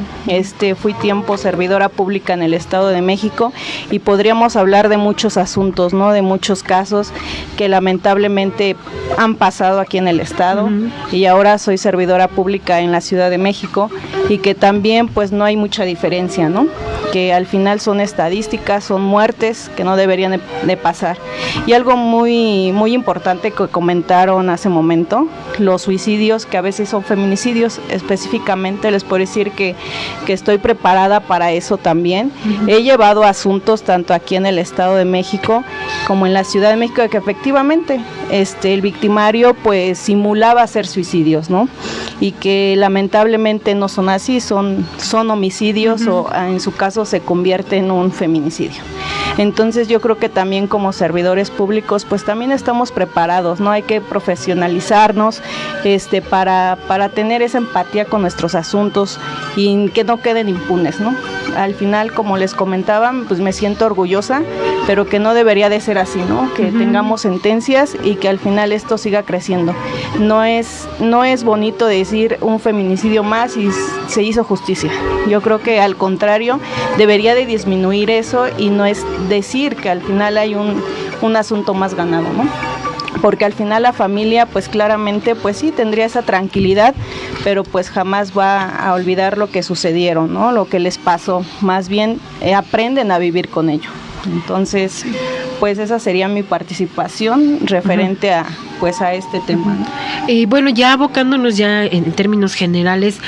fui tiempo servidora pública en el Estado de México y podríamos hablar de muchos asuntos, ¿no? De muchos casos que lamentablemente han pasado aquí en el Estado y ahora soy servidora pública en la Ciudad de México y que también pues no hay mucha diferencia, ¿no? Que al final son estadísticas, son muertes que no deberían de pasar. Y algo muy, muy importante que comentaron hace momento, los suicidios que a veces son feminicidios, específicamente les puedo decir que estoy preparada para eso también. He llevado asuntos tanto aquí en el Estado de México como en la Ciudad de México de que efectivamente el victimario pues simulaba hacer suicidios, ¿no? Y que lamentablemente no son así, son homicidios o en su caso se convierte en un feminicidio. Entonces yo creo que también como servidores públicos pues también estamos preparados, ¿no? Hay que profesionalizarnos para tener esa empatía con nuestros asuntos y que no queden impunes, ¿no? Al final, como les comentaba, pues me siento orgullosa, pero que no debería de ser así, ¿no? Que tengamos sentencias y que al final esto siga creciendo. No es bonito decir un feminicidio más y se hizo justicia. Yo creo que al contrario, debería de disminuir eso y no es decir que al final hay un asunto más ganado, ¿no? Porque al final la familia pues claramente pues sí tendría esa tranquilidad, pero pues jamás va a olvidar lo que sucedieron, ¿no? Lo que les pasó, más bien aprenden a vivir con ello. Entonces, pues esa sería mi participación referente a este tema, ¿no? Y bueno, ya abocándonos ya en términos generales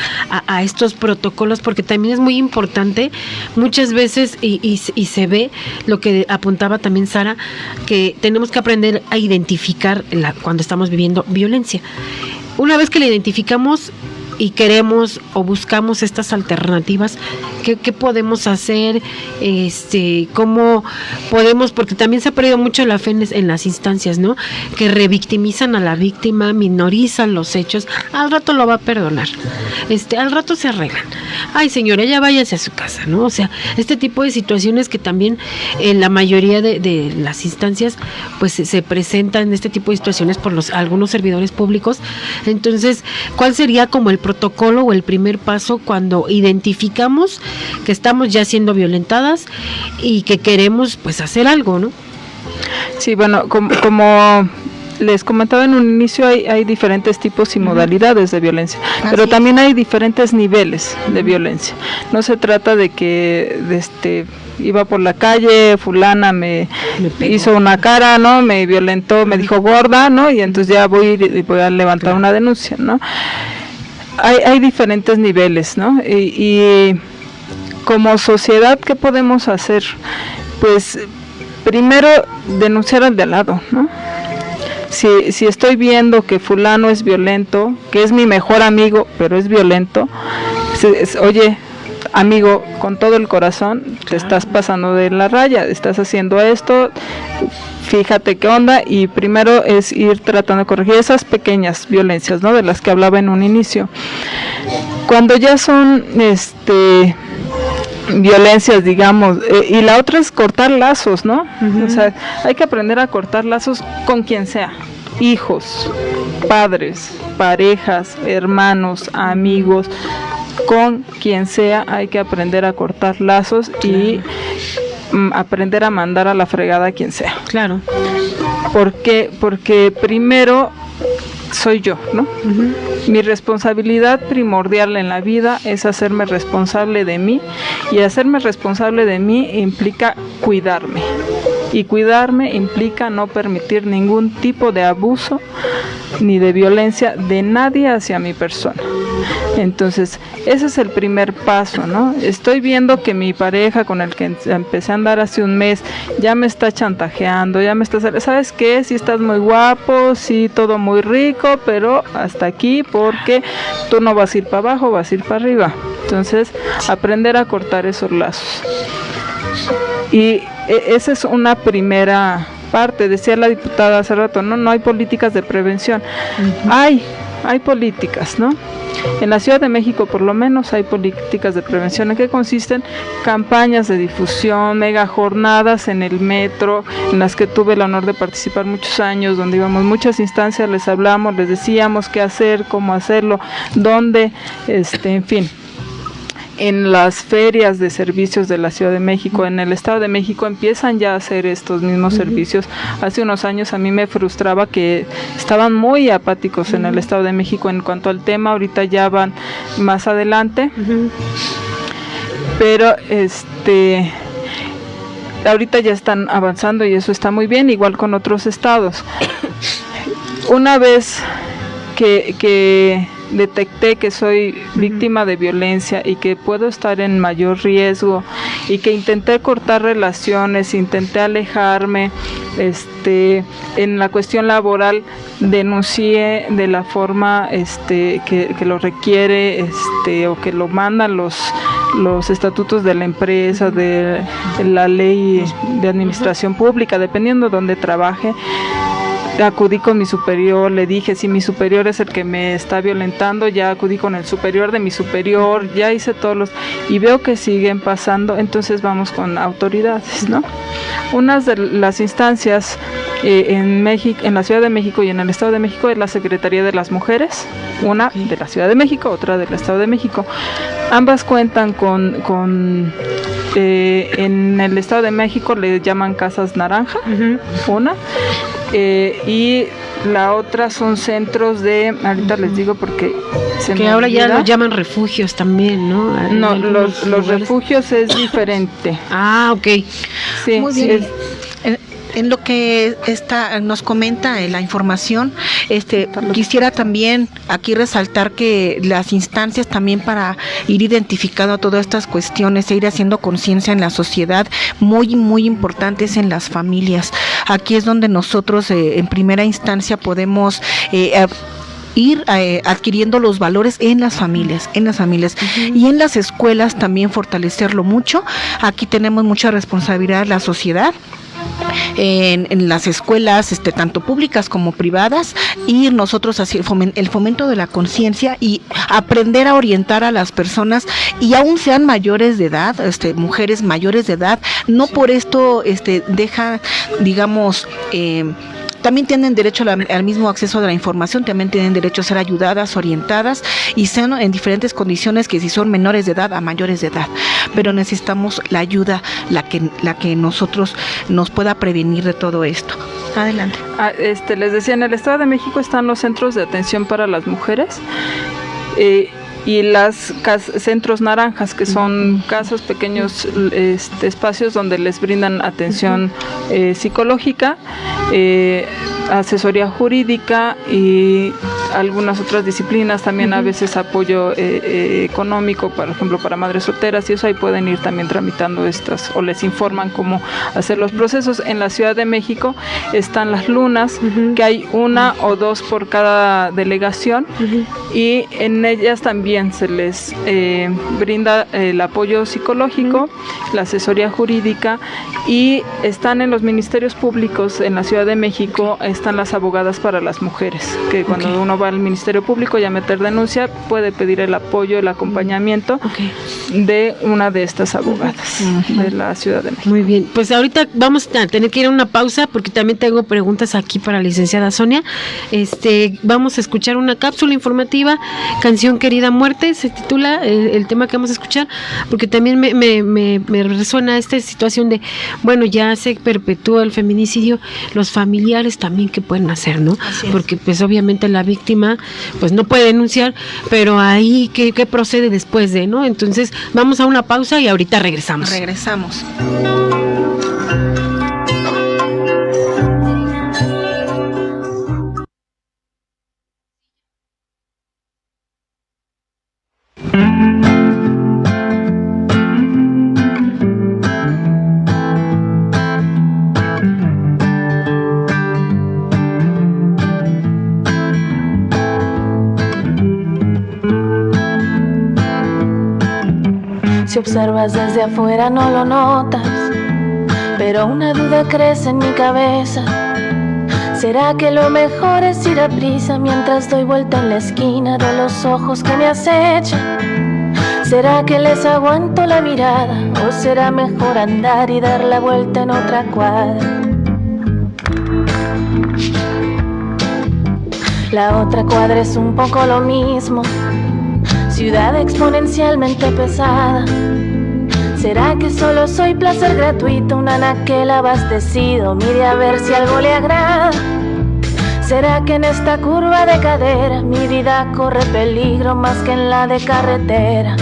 a estos protocolos, porque también es muy importante muchas veces y se ve lo que apuntaba también Sara, que tenemos que aprender a identificar cuando estamos viviendo violencia. Una vez que la identificamos y queremos o buscamos estas alternativas, ¿qué podemos hacer? ¿Cómo podemos? Porque también se ha perdido mucho la fe en las instancias, ¿no? Que revictimizan a la víctima, minorizan los hechos. Al rato lo va a perdonar. Al rato se arreglan. Ay, señora, ya váyase a su casa, ¿no? O sea, este tipo de situaciones que también en la mayoría de las instancias, pues se presentan este tipo de situaciones por algunos servidores públicos. Entonces, ¿cuál sería como el protocolo o el primer paso cuando identificamos que estamos ya siendo violentadas y que queremos pues hacer algo, ¿no? Sí, bueno, como les comentaba en un inicio, hay diferentes tipos y modalidades de violencia, pero también hay diferentes niveles de violencia. No se trata de que iba por la calle, fulana me hizo una cara, ¿no? Me violentó, me dijo gorda, ¿no? Y entonces ya voy a levantar una denuncia, ¿no? Hay diferentes niveles, ¿no? Y como sociedad, ¿qué podemos hacer? Pues primero denunciar al de al lado, ¿no? Si estoy viendo que fulano es violento, que es mi mejor amigo, pero es violento, oye, amigo, con todo el corazón, te estás pasando de la raya, estás haciendo esto, fíjate qué onda, y primero es ir tratando de corregir esas pequeñas violencias, ¿no? De las que hablaba en un inicio. Cuando ya son violencias, digamos, y la otra es cortar lazos, ¿no? O sea, hay que aprender a cortar lazos con quien sea, hijos, padres, parejas, hermanos, amigos, con quien sea hay que aprender a cortar lazos y aprender a mandar a la fregada a quien sea. Claro. Porque primero soy yo, ¿no? Mi responsabilidad primordial en la vida es hacerme responsable de mí, y hacerme responsable de mí implica cuidarme. Y cuidarme implica no permitir ningún tipo de abuso ni de violencia de nadie hacia mi persona. Entonces, ese es el primer paso, ¿no? Estoy viendo que mi pareja con el que empecé a andar hace un mes ya me está chantajeando, ya me está... ¿Sabes qué? Sí estás muy guapo, sí todo muy rico, pero hasta aquí porque tú no vas a ir para abajo, vas a ir para arriba. Entonces, aprender a cortar esos lazos. Y esa es una primera parte. Decía la diputada hace rato, no hay políticas de prevención. Hay políticas, ¿no? En la Ciudad de México por lo menos hay políticas de prevención. ¿En qué consisten? Campañas de difusión, mega jornadas en el metro, en las que tuve el honor de participar muchos años, donde íbamos muchas instancias, les hablamos, les decíamos qué hacer, cómo hacerlo, dónde, en fin. En las ferias de servicios de la Ciudad de México, en el Estado de México empiezan ya a hacer estos mismos servicios. Hace unos años a mí me frustraba que estaban muy apáticos en el Estado de México en cuanto al tema. Ahorita ya van más adelante, pero ahorita ya están avanzando y eso está muy bien, igual con otros estados. Una vez que detecté que soy víctima de violencia y que puedo estar en mayor riesgo y que intenté cortar relaciones, intenté alejarme, en la cuestión laboral denuncié de la forma que lo requiere o que lo mandan los estatutos de la empresa, de la ley de administración pública, dependiendo de donde trabaje. Acudí con mi superior, le dije, si mi superior es el que me está violentando, ya acudí con el superior de mi superior, ya hice y veo que siguen pasando, entonces vamos con autoridades, ¿no? Unas de las instancias en la Ciudad de México y en el Estado de México es la Secretaría de las Mujeres, una de la Ciudad de México, otra del Estado de México. Ambas cuentan con en el Estado de México le llaman casas naranja, una, y la otra son centros de, ahorita les digo porque se que me ahora olvida. Ya lo llaman refugios también, ¿no? No, los refugios es diferente. Ah, ok. Sí, muy bien. En lo que nos comenta la información, quisiera también aquí resaltar que las instancias también para ir identificando todas estas cuestiones e ir haciendo conciencia en la sociedad, muy, muy importantes en las familias. Aquí es donde nosotros en primera instancia podemos ir adquiriendo los valores en las familias y en las escuelas también fortalecerlo mucho. Aquí tenemos mucha responsabilidad la sociedad. En las escuelas, tanto públicas como privadas, y nosotros así el fomento de la conciencia y aprender a orientar a las personas, y aún sean mayores de edad, mujeres mayores de edad, no por esto deja, digamos, también tienen derecho al mismo acceso a la información, también tienen derecho a ser ayudadas, orientadas, y sean en diferentes condiciones, que si son menores de edad a mayores de edad, pero necesitamos la ayuda, la que nosotros nos pueda prevenir de todo esto. Adelante. Les decía, en el Estado de México están los centros de atención para las mujeres, y las centros naranjas, que son casas, pequeños espacios donde les brindan atención psicológica, asesoría jurídica y algunas otras disciplinas, también a veces apoyo económico, por ejemplo, para madres solteras, y eso ahí pueden ir también tramitando o les informan cómo hacer los procesos. En la Ciudad de México están las lunas, que hay una o dos por cada delegación, y en ellas también se les brinda el apoyo psicológico, la asesoría jurídica, y están en los ministerios públicos. En la Ciudad de México están las abogadas para las mujeres, que cuando uno va al Ministerio Público y a meter denuncia, puede pedir el apoyo, el acompañamiento de una de estas abogadas de la Ciudad de México. Muy bien, pues ahorita vamos a tener que ir a una pausa porque también tengo preguntas aquí para la licenciada Sonia. Vamos a escuchar una cápsula informativa, Canción Querida Muerte, se titula el tema que vamos a escuchar, porque también me resuena esta situación de, bueno, ya se perpetúa el feminicidio, los familiares también qué pueden hacer, ¿no? Porque pues obviamente la víctima pues no puede denunciar, pero ahí qué procede después de, ¿no? Entonces vamos a una pausa y ahorita regresamos. Si observas desde afuera no lo notas, pero una duda crece en mi cabeza. ¿Será que lo mejor es ir a prisa mientras doy vuelta en la esquina de los ojos que me acechan? ¿Será que les aguanto la mirada o será mejor andar y dar la vuelta en otra cuadra? La otra cuadra es un poco lo mismo, ciudad exponencialmente pesada. ¿Será que solo soy placer gratuito, un anaquel abastecido? Mire a ver si algo le agrada. ¿Será que en esta curva de cadera mi vida corre peligro más que en la de carretera?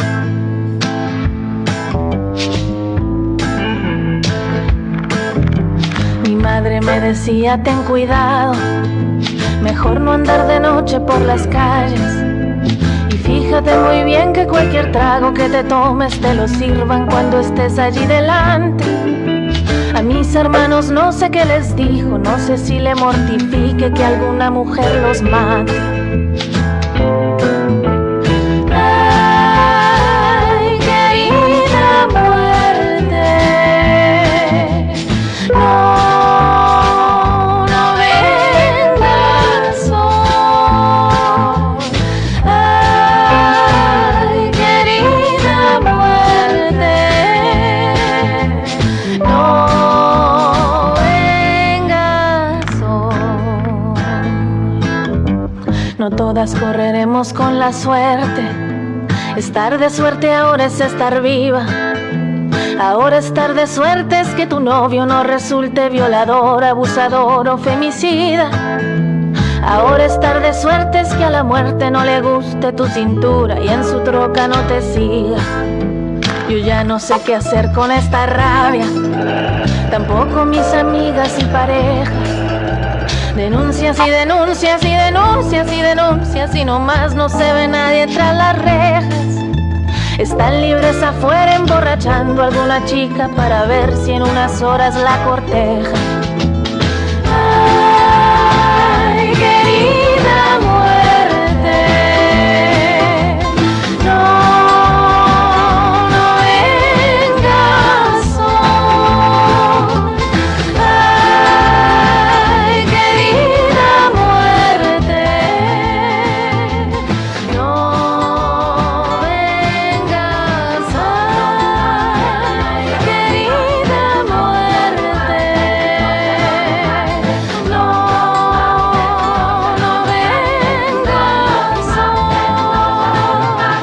Mi madre me decía, ten cuidado, mejor no andar de noche por las calles. Fíjate muy bien que cualquier trago que te tomes te lo sirvan cuando estés allí delante. A mis hermanos no sé qué les dijo, no sé si le mortifique que alguna mujer los mate. Ay, querida muerte, no vengas hoy. Ay, querida muerte, no vengas hoy. No todas correremos con la suerte. Estar de suerte ahora es estar viva. Ahora estar de suerte es que tu novio no resulte violador, abusador o femicida. Ahora estar de suerte es que a la muerte no le guste tu cintura y en su troca no te siga. Yo ya no sé qué hacer con esta rabia, tampoco mis amigas y parejas. Denuncias y denuncias y denuncias y denuncias y nomás no se ve nadie tras las rejas. Están libres afuera emborrachando a alguna chica para ver si en unas horas la corteja. Ay, querida muerte, no vengas hoy. Ay, querida muerte, no vengas. Ay, querida muerte, no vengas hoy. Ay,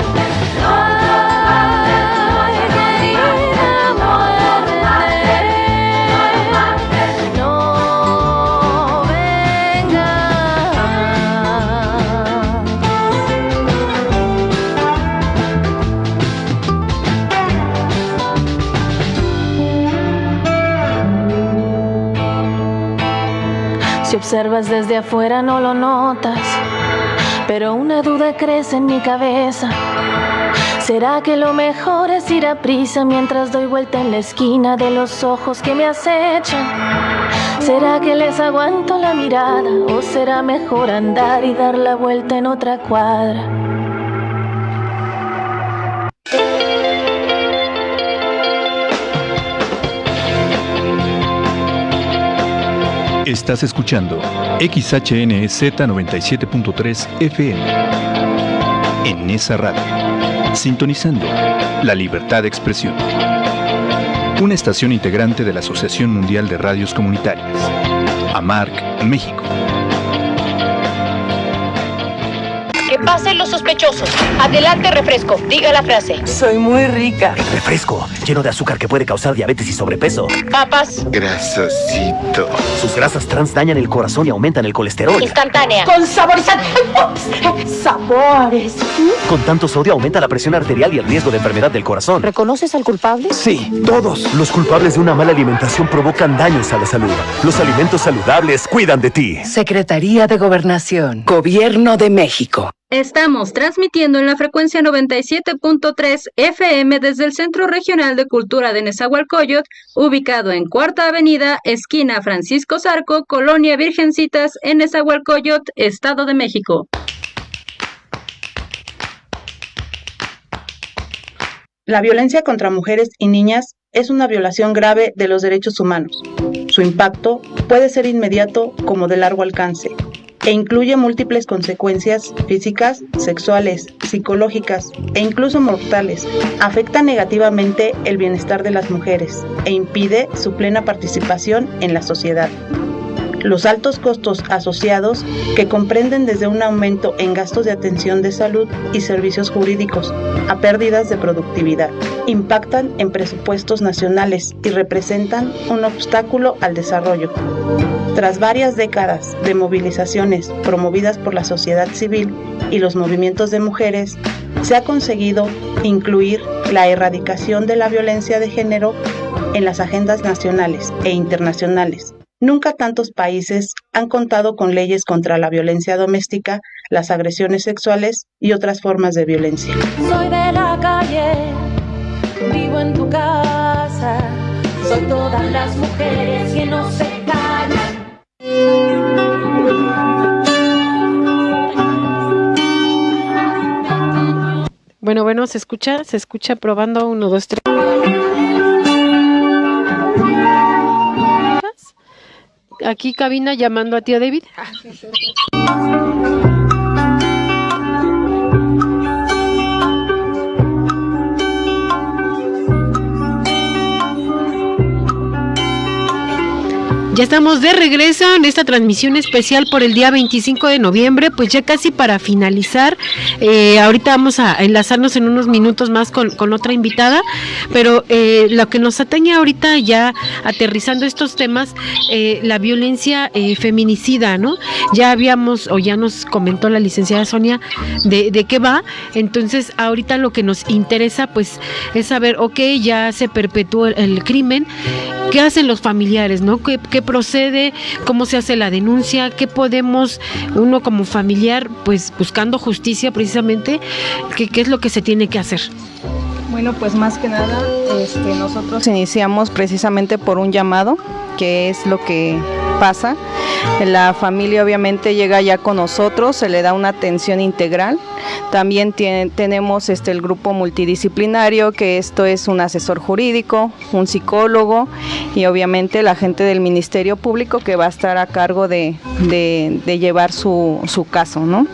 querida muerte, no vengas. Si observas desde afuera no lo notas, pero una duda crece en mi cabeza. ¿Será que lo mejor es ir a prisa mientras doy vuelta en la esquina de los ojos que me acechan? ¿Será que les aguanto la mirada o será mejor andar y dar la vuelta en otra cuadra? Estás escuchando XHNZ 97.3 FM. En esa radio, sintonizando la libertad de expresión. Una estación integrante de la Asociación Mundial de Radios Comunitarias, AMARC, México. Que pasen los sospechosos. Adelante, refresco. Diga la frase. Soy muy rica. Refresco, lleno de azúcar que puede causar diabetes y sobrepeso. Papas. Grasosito. Sus grasas trans dañan el corazón y aumentan el colesterol. Instantánea. Con saborizante. Sabores. Con tanto sodio aumenta la presión arterial y el riesgo de enfermedad del corazón. ¿Reconoces al culpable? Sí, todos. Los culpables de una mala alimentación provocan daños a la salud. Los alimentos saludables cuidan de ti. Secretaría de Gobernación, Gobierno de México. Estamos transmitiendo en la frecuencia 97.3 FM desde el Centro Regional de Cultura de Nezahualcóyotl, ubicado en Cuarta Avenida, esquina Francisco Zarco, Colonia Virgencitas, en Nezahualcóyotl, Estado de México. La violencia contra mujeres y niñas es una violación grave de los derechos humanos. Su impacto puede ser inmediato como de largo alcance e incluye múltiples consecuencias físicas, sexuales, psicológicas e incluso mortales. Afecta negativamente el bienestar de las mujeres e impide su plena participación en la sociedad. Los altos costos asociados, que comprenden desde un aumento en gastos de atención de salud y servicios jurídicos a pérdidas de productividad, impactan en presupuestos nacionales y representan un obstáculo al desarrollo. Tras varias décadas de movilizaciones promovidas por la sociedad civil y los movimientos de mujeres, se ha conseguido incluir la erradicación de la violencia de género en las agendas nacionales e internacionales. Nunca tantos países han contado con leyes contra la violencia doméstica, las agresiones sexuales y otras formas de violencia. Soy de la calle, vivo en tu casa, soy todas las mujeres que no se callan. Bueno, se escucha probando 1, 2, 3. Aquí cabina llamando a tío David. Ya estamos de regreso en esta transmisión especial por el día 25 de noviembre, pues ya casi para finalizar. Ahorita vamos a enlazarnos en unos minutos más con otra invitada, pero lo que nos atañe ahorita, ya aterrizando estos temas, la violencia feminicida, ¿no? Ya habíamos, o ya nos comentó la licenciada Sonia de qué va. Entonces ahorita lo que nos interesa pues es saber, ok, ya se perpetuó el crimen, ¿qué hacen los familiares, no? ¿Qué procede? ¿Cómo se hace la denuncia? ¿Qué podemos, uno como familiar, pues buscando justicia precisamente, qué es lo que se tiene que hacer? Bueno, pues más que nada, nosotros iniciamos precisamente por un llamado, que es lo que pasa. La familia obviamente llega ya con nosotros, se le da una atención integral. También tenemos el grupo multidisciplinario, que esto es un asesor jurídico, un psicólogo y obviamente la gente del Ministerio Público, que va a estar a cargo de llevar su caso, ¿no?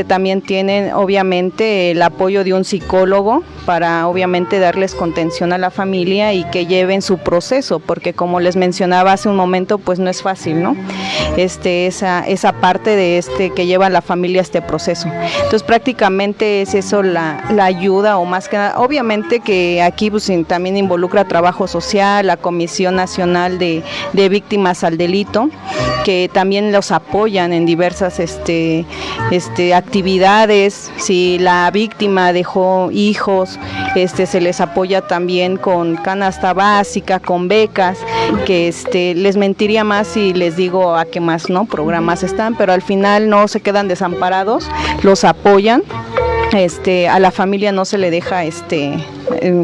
También tienen obviamente el apoyo de un psicólogo para obviamente darles contención a la familia y que lleven su proceso, porque como les mencionaba hace un momento, pues no es fácil, ¿no? Esa parte de que lleva la familia este proceso. Entonces prácticamente es eso la ayuda, o más que nada, obviamente que aquí pues también involucra trabajo social, la Comisión Nacional de Víctimas al Delito, que también los apoyan en diversas actividades. Si la víctima dejó hijos, se les apoya también con canasta básica, con becas, que les mentiría más si les digo a qué más, ¿no?, programas están, pero al final no se quedan desamparados, los apoyan. A la familia no se le deja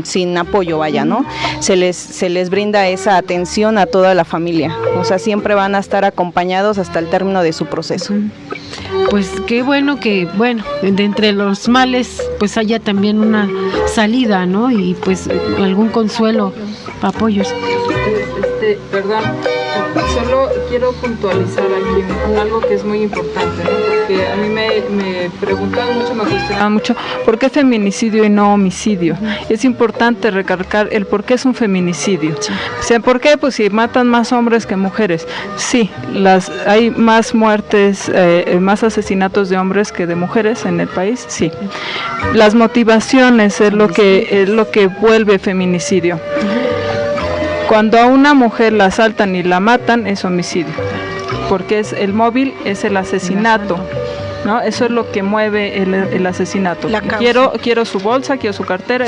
sin apoyo, vaya, ¿no? Se les brinda esa atención a toda la familia, o sea, siempre van a estar acompañados hasta el término de su proceso. Pues qué bueno que, de entre los males, pues haya también una salida, ¿no? Y pues algún consuelo, apoyos. Perdón, solo quiero puntualizar aquí algo que es muy importante, ¿no? Porque a mí me preguntaban mucho, me cuestionaban mucho, ¿por qué feminicidio y no homicidio? Es importante recalcar el por qué es un feminicidio. O sea, ¿por qué? Pues si matan más hombres que mujeres. Sí, hay más muertes, más asesinatos de hombres que de mujeres en el país, sí. Las motivaciones es lo que vuelve feminicidio. Cuando a una mujer la asaltan y la matan, es homicidio, porque el móvil es el asesinato, ¿no? Eso es lo que mueve el asesinato. Quiero su bolsa, quiero su cartera,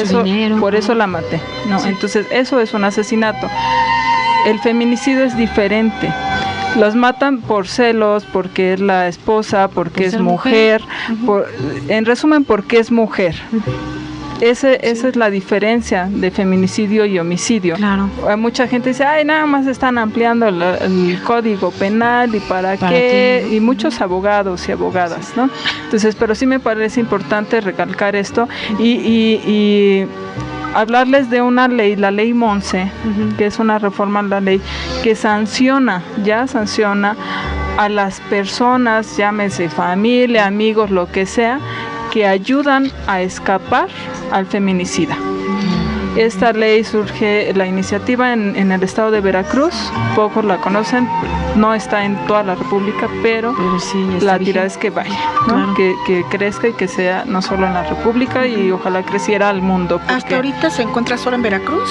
por eso la maté, ¿no? Sí. Entonces eso es un asesinato. El feminicidio es diferente. Las matan por celos, porque es la esposa, porque es mujer, en resumen, porque es mujer. Esa es la diferencia de feminicidio y homicidio. Claro. Mucha gente dice, ay, nada más están ampliando el código penal y para qué, y muchos abogados y abogadas, ¿no? Entonces, pero sí me parece importante recalcar esto y hablarles de una ley, la ley Monse, que es una reforma a la ley que sanciona a las personas, llámese familia, amigos, lo que sea, que ayudan a escapar al feminicida. Esta ley surge, la iniciativa en el estado de Veracruz, pocos la conocen, no está en toda la República, pero sí, la tirada es que vaya, ¿no? Claro. Que crezca y que sea no solo en la República y ojalá creciera al mundo. ¿Hasta ahorita se encuentra solo en Veracruz?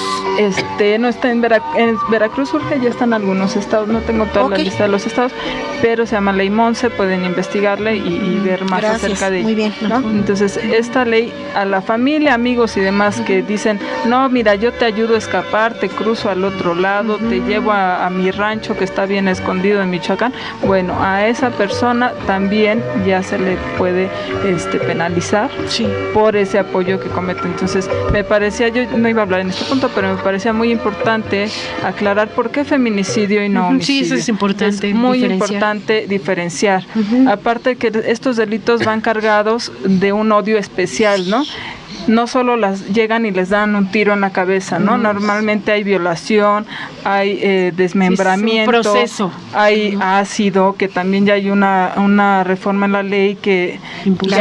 No está en Veracruz, surge, ya están algunos estados, no tengo toda la lista de los estados, pero se llama Ley Monse, pueden investigarle y ver más acerca de ella. Muy bien. ¿No? Entonces, esta ley a la familia, amigos y demás que dicen, no, mira, yo te ayudo a escapar, te cruzo al otro lado, te llevo a mi rancho que está bien escondido en Michoacán, bueno, a esa persona también ya se le puede penalizar por ese apoyo que comete. Entonces, me parecía, yo no iba a hablar en este punto, pero me parecía muy importante aclarar por qué feminicidio y no homicidio. Sí, eso es importante. Es muy importante diferenciar. Aparte que estos delitos van cargados de un odio especial, ¿no? No solo las llegan y les dan un tiro en la cabeza, ¿no? Normalmente hay violación, hay desmembramiento, es un proceso. Hay ácido, que también ya hay una reforma en la ley que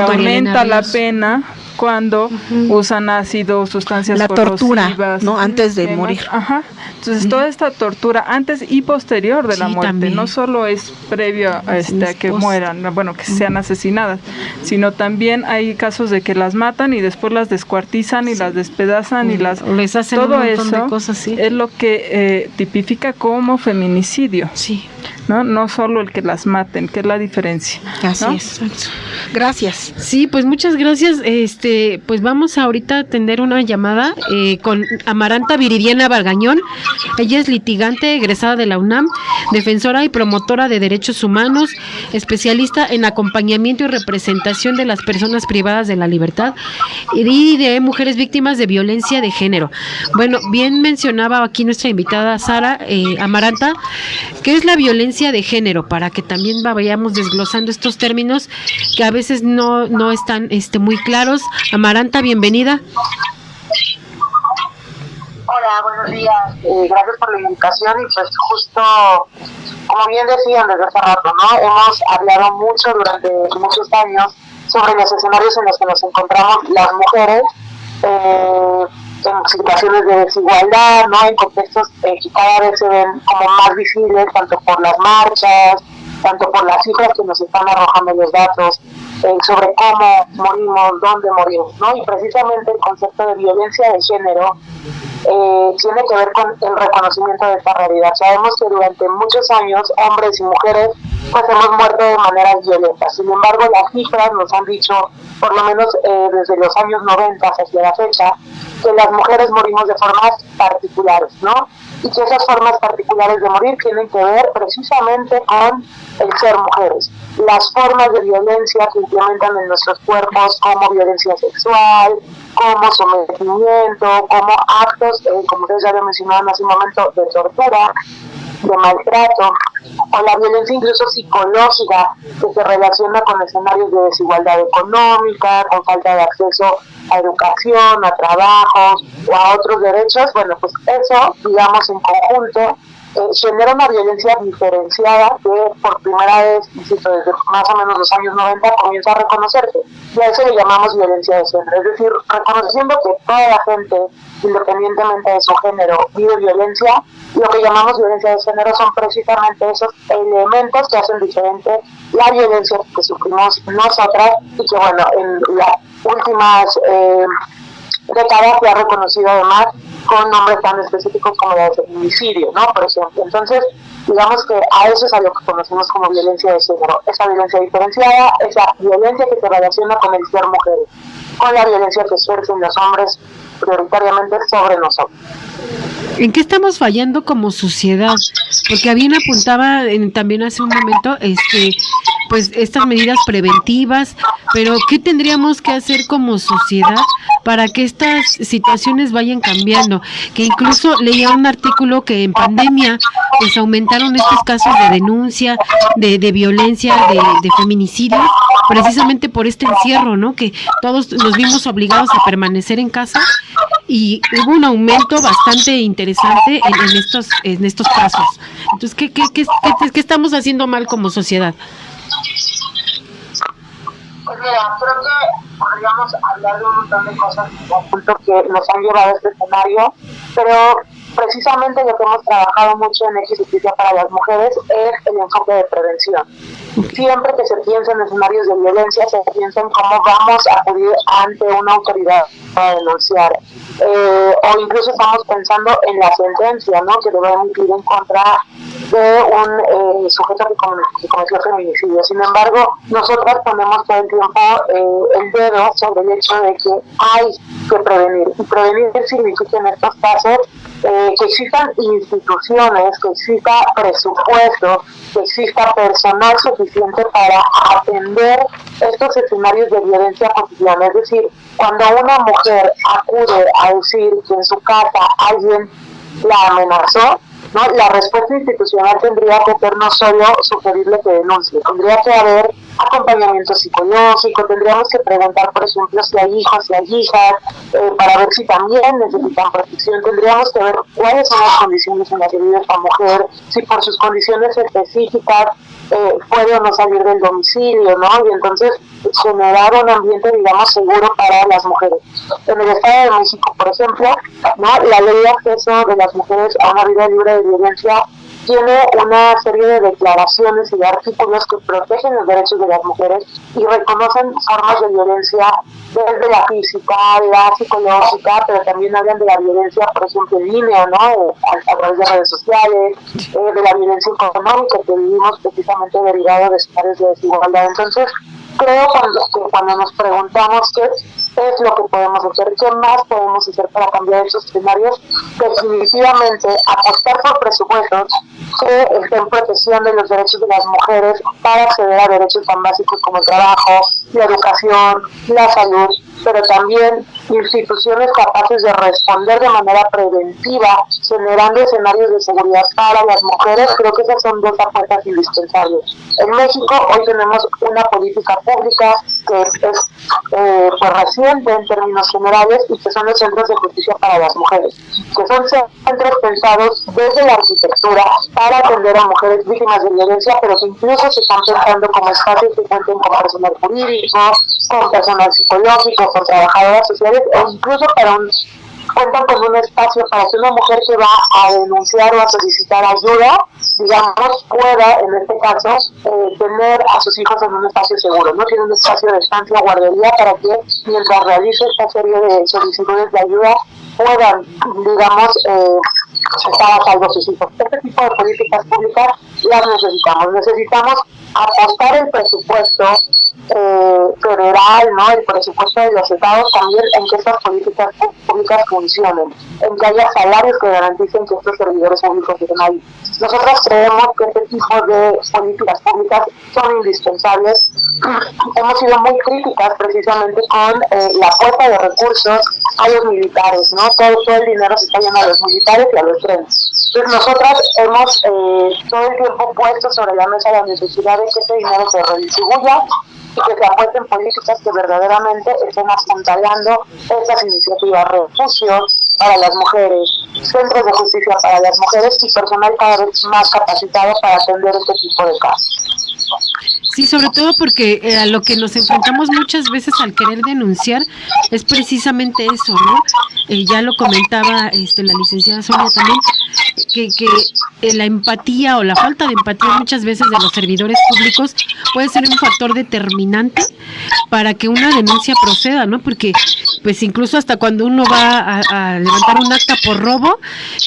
aumenta la pena cuando usan ácido, sustancias tortura, corrosivas, ¿no? Antes de morir. Ajá. Entonces, toda esta tortura antes y posterior de la muerte, también. No solo es previo a que mueran, bueno, que sean asesinadas, sino también hay casos de que las matan y después las descuartizan y las despedazan y les hacen todo un montón eso de cosas, es lo que tipifica como feminicidio. Sí. No solo el que las maten, que es la diferencia. Así es. Gracias. Sí, pues muchas gracias. Pues vamos ahorita a atender una llamada con Amaranta Viridiana Bargañón. Ella es litigante egresada de la UNAM, defensora y promotora de derechos humanos, especialista en acompañamiento y representación de las personas privadas de la libertad y de mujeres víctimas de violencia de género. Bueno, bien mencionaba aquí nuestra invitada Sara Amaranta, ¿qué es la violencia de género? Para que también vayamos desglosando estos términos que a veces no están muy claros. Amaranta, bienvenida. Hola, buenos días. Gracias por la invitación y pues justo, como bien decían desde hace rato, ¿no? Hemos hablado mucho durante muchos años sobre los escenarios en los que nos encontramos las mujeres en situaciones de desigualdad, ¿no? En contextos que cada vez se ven como más visibles, tanto por las marchas, tanto por las cifras que nos están arrojando los datos sobre cómo morimos, dónde morimos, ¿no? Y precisamente el concepto de violencia de género tiene que ver con el reconocimiento de esta realidad. Sabemos que durante muchos años hombres y mujeres pues hemos muerto de maneras violentas. Sin embargo, las cifras nos han dicho, por lo menos desde los años 90 hacia la fecha, que las mujeres morimos de formas particulares, ¿no? Y que esas formas particulares de morir tienen que ver precisamente con el ser mujeres. Las formas de violencia que implementan en nuestros cuerpos, como violencia sexual, como sometimiento, como actos, como ustedes ya habían mencionado hace un momento, de tortura, de maltrato, o la violencia incluso psicológica que se relaciona con escenarios de desigualdad económica, con falta de acceso a educación, a trabajos o a otros derechos. Bueno, pues eso, digamos, en conjunto genera una violencia diferenciada que por primera vez, insisto, desde más o menos los años 90 comienza a reconocerse. Y a eso le llamamos violencia de género. Es decir, reconociendo que toda la gente, independientemente de su género, vive violencia, lo que llamamos violencia de género son precisamente esos elementos que hacen diferente la violencia que sufrimos nosotras y que, bueno, en las últimas décadas se ha reconocido además con nombres tan específicos como el feminicidio, ¿no? Por ejemplo. Entonces, digamos que a eso es a lo que conocemos como violencia de género, esa violencia diferenciada, esa violencia que se relaciona con el ser mujeres, con la violencia que ejercen los hombres prioritariamente sobre nosotros. ¿En qué estamos fallando como sociedad? Porque bien apuntaba también hace un momento, pues estas medidas preventivas, pero ¿qué tendríamos que hacer como sociedad para que estas situaciones vayan cambiando? Que incluso leía un artículo que en pandemia pues aumentaron estos casos de denuncia, de violencia, de feminicidios, precisamente por este encierro, ¿no? Que todos nos vimos obligados a permanecer en casa y hubo un aumento bastante interesante en estos casos. Entonces, ¿qué estamos haciendo mal como sociedad? Pues mira, creo que podríamos hablar de un montón de cosas que nos han llevado a este escenario, pero precisamente lo que hemos trabajado mucho en X Justicia para las Mujeres es el enfoque de prevención. Siempre que se piensa en escenarios de violencia, se piensa en cómo vamos a acudir ante una autoridad para denunciar. O incluso estamos pensando en la sentencia, ¿no?, que debe emitir en contra de un sujeto que cometió feminicidio. Sin embargo, nosotras ponemos todo el tiempo el dedo sobre el hecho de que hay que prevenir. Y prevenir significa en estos casos que existan instituciones, que exista presupuesto, que exista personal suficiente para atender estos escenarios de violencia cotidiana. Es decir, cuando una mujer acude a decir que en su casa alguien la amenazó, ¿no?, la respuesta institucional tendría que ser no solo sugerirle que denuncie, tendría que haber acompañamiento psicológico, tendríamos que preguntar, por ejemplo, si hay hijos, si hay hijas, para ver si también necesitan protección, tendríamos que ver cuáles son las condiciones en las que vive esta mujer, si por sus condiciones específicas puede o no salir del domicilio, ¿no? Y entonces generar un ambiente, digamos, seguro para las mujeres. En el Estado de México, por ejemplo, ¿no?, la ley de acceso de las mujeres a una vida libre de violencia tiene una serie de declaraciones y de artículos que protegen los derechos de las mujeres y reconocen formas de violencia desde la física, la psicológica, pero también hablan de la violencia, por ejemplo, en línea, ¿no?, a través de redes sociales, de la violencia económica que vivimos precisamente derivado de escenarios de desigualdad. Entonces, creo que cuando nos preguntamos qué es lo que podemos hacer, qué más podemos hacer para cambiar esos escenarios, definitivamente apostar por presupuestos que estén protegiendo los derechos de las mujeres para acceder a derechos tan básicos como el trabajo, la educación, la salud, pero también instituciones capaces de responder de manera preventiva, generando escenarios de seguridad para las mujeres. Creo que esas son dos apuestas indispensables. En México hoy tenemos una política pública que es pues reciente en términos generales y que son los centros de justicia para las mujeres, que son centros pensados desde la arquitectura para atender a mujeres víctimas de violencia, pero que incluso se están pensando como espacios que cuenten con personal jurídico, con personal psicológico, con trabajadoras sociales, o incluso cuentan con un espacio para que una mujer que va a denunciar o a solicitar ayuda, digamos, pueda, en este caso, tener a sus hijos en un espacio seguro, ¿no? Tiene un espacio de estancia o guardería para que, mientras realice esta serie de solicitudes de ayuda, puedan, digamos, estar a salvo sus hijos. Este tipo de políticas públicas las necesitamos. Necesitamos apostar el presupuesto federal, ¿no?, el presupuesto de los estados también en que estas políticas públicas funcionen, en que haya salarios que garanticen que estos servidores públicos estén ahí. Nosotros creemos que este tipo de políticas públicas son indispensables. Hemos sido muy críticas precisamente con la apuesta de recursos a los militares, ¿no? Todo el dinero se está yendo a los militares y a los trenes. Entonces nosotras hemos todo el tiempo puesto sobre la mesa la necesidad de que ese dinero se redistribuya y que se apuesten políticas que verdaderamente estén apuntalando estas iniciativas, refugios para las mujeres, centros de justicia para las mujeres y personal cada vez más capacitado para atender este tipo de casos. Sí, sobre todo porque a lo que nos enfrentamos muchas veces al querer denunciar es precisamente eso, ¿no? Ya lo comentaba la licenciada Sonia también, que la empatía o la falta de empatía muchas veces de los servidores públicos puede ser un factor determinante para que una denuncia proceda, ¿no? Porque pues incluso hasta cuando uno va a levantar un acta por robo,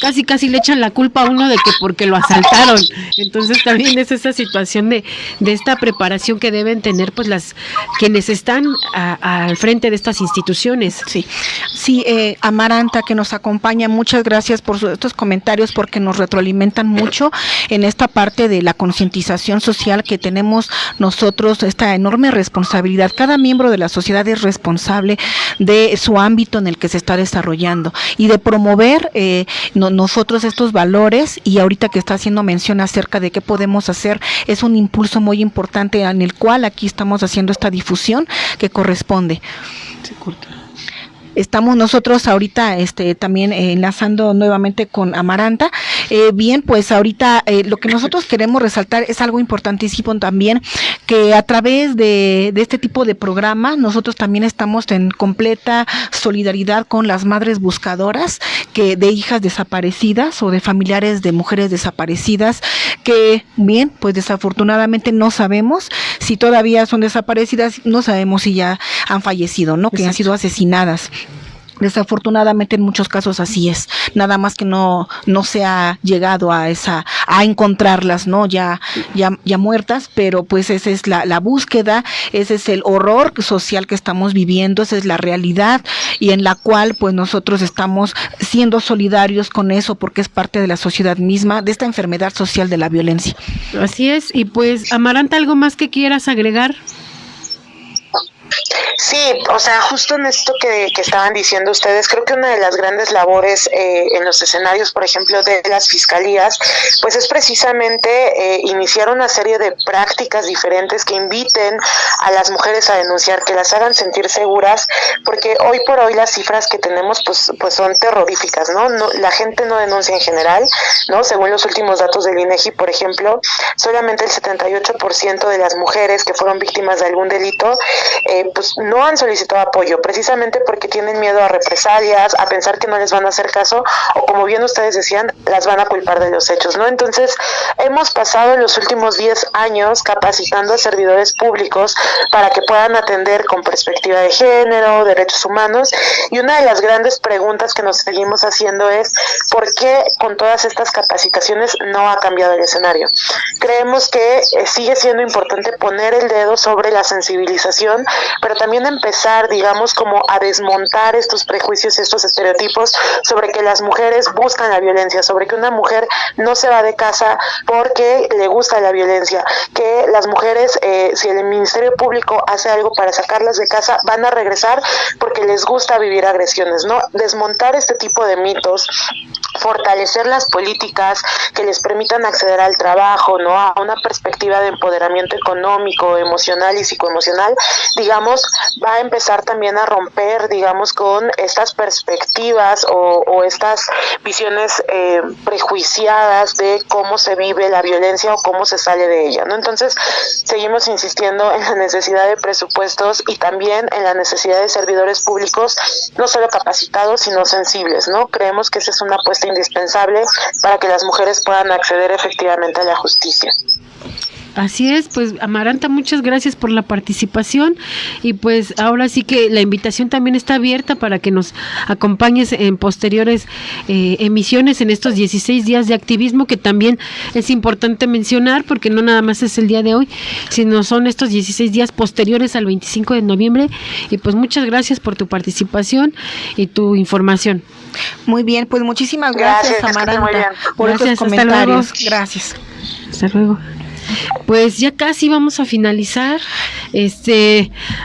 casi le echan la culpa a uno de que porque lo asaltaron. Entonces también es esa situación de esta preparación preparación que deben tener pues quienes están al frente de estas instituciones. Sí, Amaranta, que nos acompaña, muchas gracias por estos comentarios, porque nos retroalimentan mucho en esta parte de la concientización social que tenemos nosotros, esta enorme responsabilidad. Cada miembro de la sociedad es responsable de su ámbito en el que se está desarrollando y de promover nosotros estos valores. Y ahorita que está haciendo mención acerca de qué podemos hacer, es un impulso muy importante en el cual aquí estamos haciendo esta difusión que corresponde. Estamos nosotros ahorita también enlazando nuevamente con Amaranta. Bien, pues ahorita lo que nosotros queremos resaltar es algo importantísimo también, que a través de este tipo de programa nosotros también estamos en completa solidaridad con las madres buscadoras de hijas desaparecidas o de familiares de mujeres desaparecidas, que bien, pues desafortunadamente no sabemos si todavía son desaparecidas, no sabemos si ya han fallecido, ¿no? Que han sido asesinadas. Desafortunadamente en muchos casos así es, nada más que no se ha llegado a encontrarlas, ¿no? Ya muertas, pero pues esa es la búsqueda, ese es el horror social que estamos viviendo, esa es la realidad, y en la cual pues nosotros estamos siendo solidarios con eso, porque es parte de la sociedad misma, de esta enfermedad social de la violencia. Así es, y pues Amaranta, ¿algo más que quieras agregar? Sí, o sea, justo en esto que estaban diciendo ustedes, creo que una de las grandes labores en los escenarios, por ejemplo, de las fiscalías, pues es precisamente iniciar una serie de prácticas diferentes que inviten a las mujeres a denunciar, que las hagan sentir seguras, porque hoy por hoy las cifras que tenemos pues son terroríficas, ¿no? La gente no denuncia en general, ¿no? Según los últimos datos del INEGI, por ejemplo, solamente el 78% de las mujeres que fueron víctimas de algún delito pues no han solicitado apoyo, precisamente porque tienen miedo a represalias, a pensar que no les van a hacer caso, o como bien ustedes decían, las van a culpar de los hechos, ¿no? Entonces, hemos pasado en los últimos 10 años capacitando a servidores públicos para que puedan atender con perspectiva de género, derechos humanos, y una de las grandes preguntas que nos seguimos haciendo es, ¿por qué con todas estas capacitaciones no ha cambiado el escenario? Creemos que sigue siendo importante poner el dedo sobre la sensibilización, pero también empezar, digamos, como a desmontar estos prejuicios, estos estereotipos sobre que las mujeres buscan la violencia, sobre que una mujer no se va de casa porque le gusta la violencia, que las mujeres, si el Ministerio Público hace algo para sacarlas de casa, van a regresar porque les gusta vivir agresiones, ¿no? Desmontar este tipo de mitos, fortalecer las políticas que les permitan acceder al trabajo, ¿no? A una perspectiva de empoderamiento económico, emocional y psicoemocional, digamos, va a empezar también a romper, digamos, con estas perspectivas o estas visiones prejuiciadas de cómo se vive la violencia o cómo se sale de ella, ¿no? Entonces, seguimos insistiendo en la necesidad de presupuestos y también en la necesidad de servidores públicos, no solo capacitados, sino sensibles, ¿no? Creemos que esa es una apuesta indispensable para que las mujeres puedan acceder efectivamente a la justicia. Así es, pues Amaranta, muchas gracias por la participación, y pues ahora sí que la invitación también está abierta para que nos acompañes en posteriores emisiones en estos 16 días de activismo, que también es importante mencionar porque no nada más es el día de hoy, sino son estos 16 días posteriores al 25 de noviembre, y pues muchas gracias por tu participación y tu información. Muy bien, pues muchísimas gracias Amaranta por estos comentarios. Gracias. Hasta luego. Pues ya casi vamos a finalizar.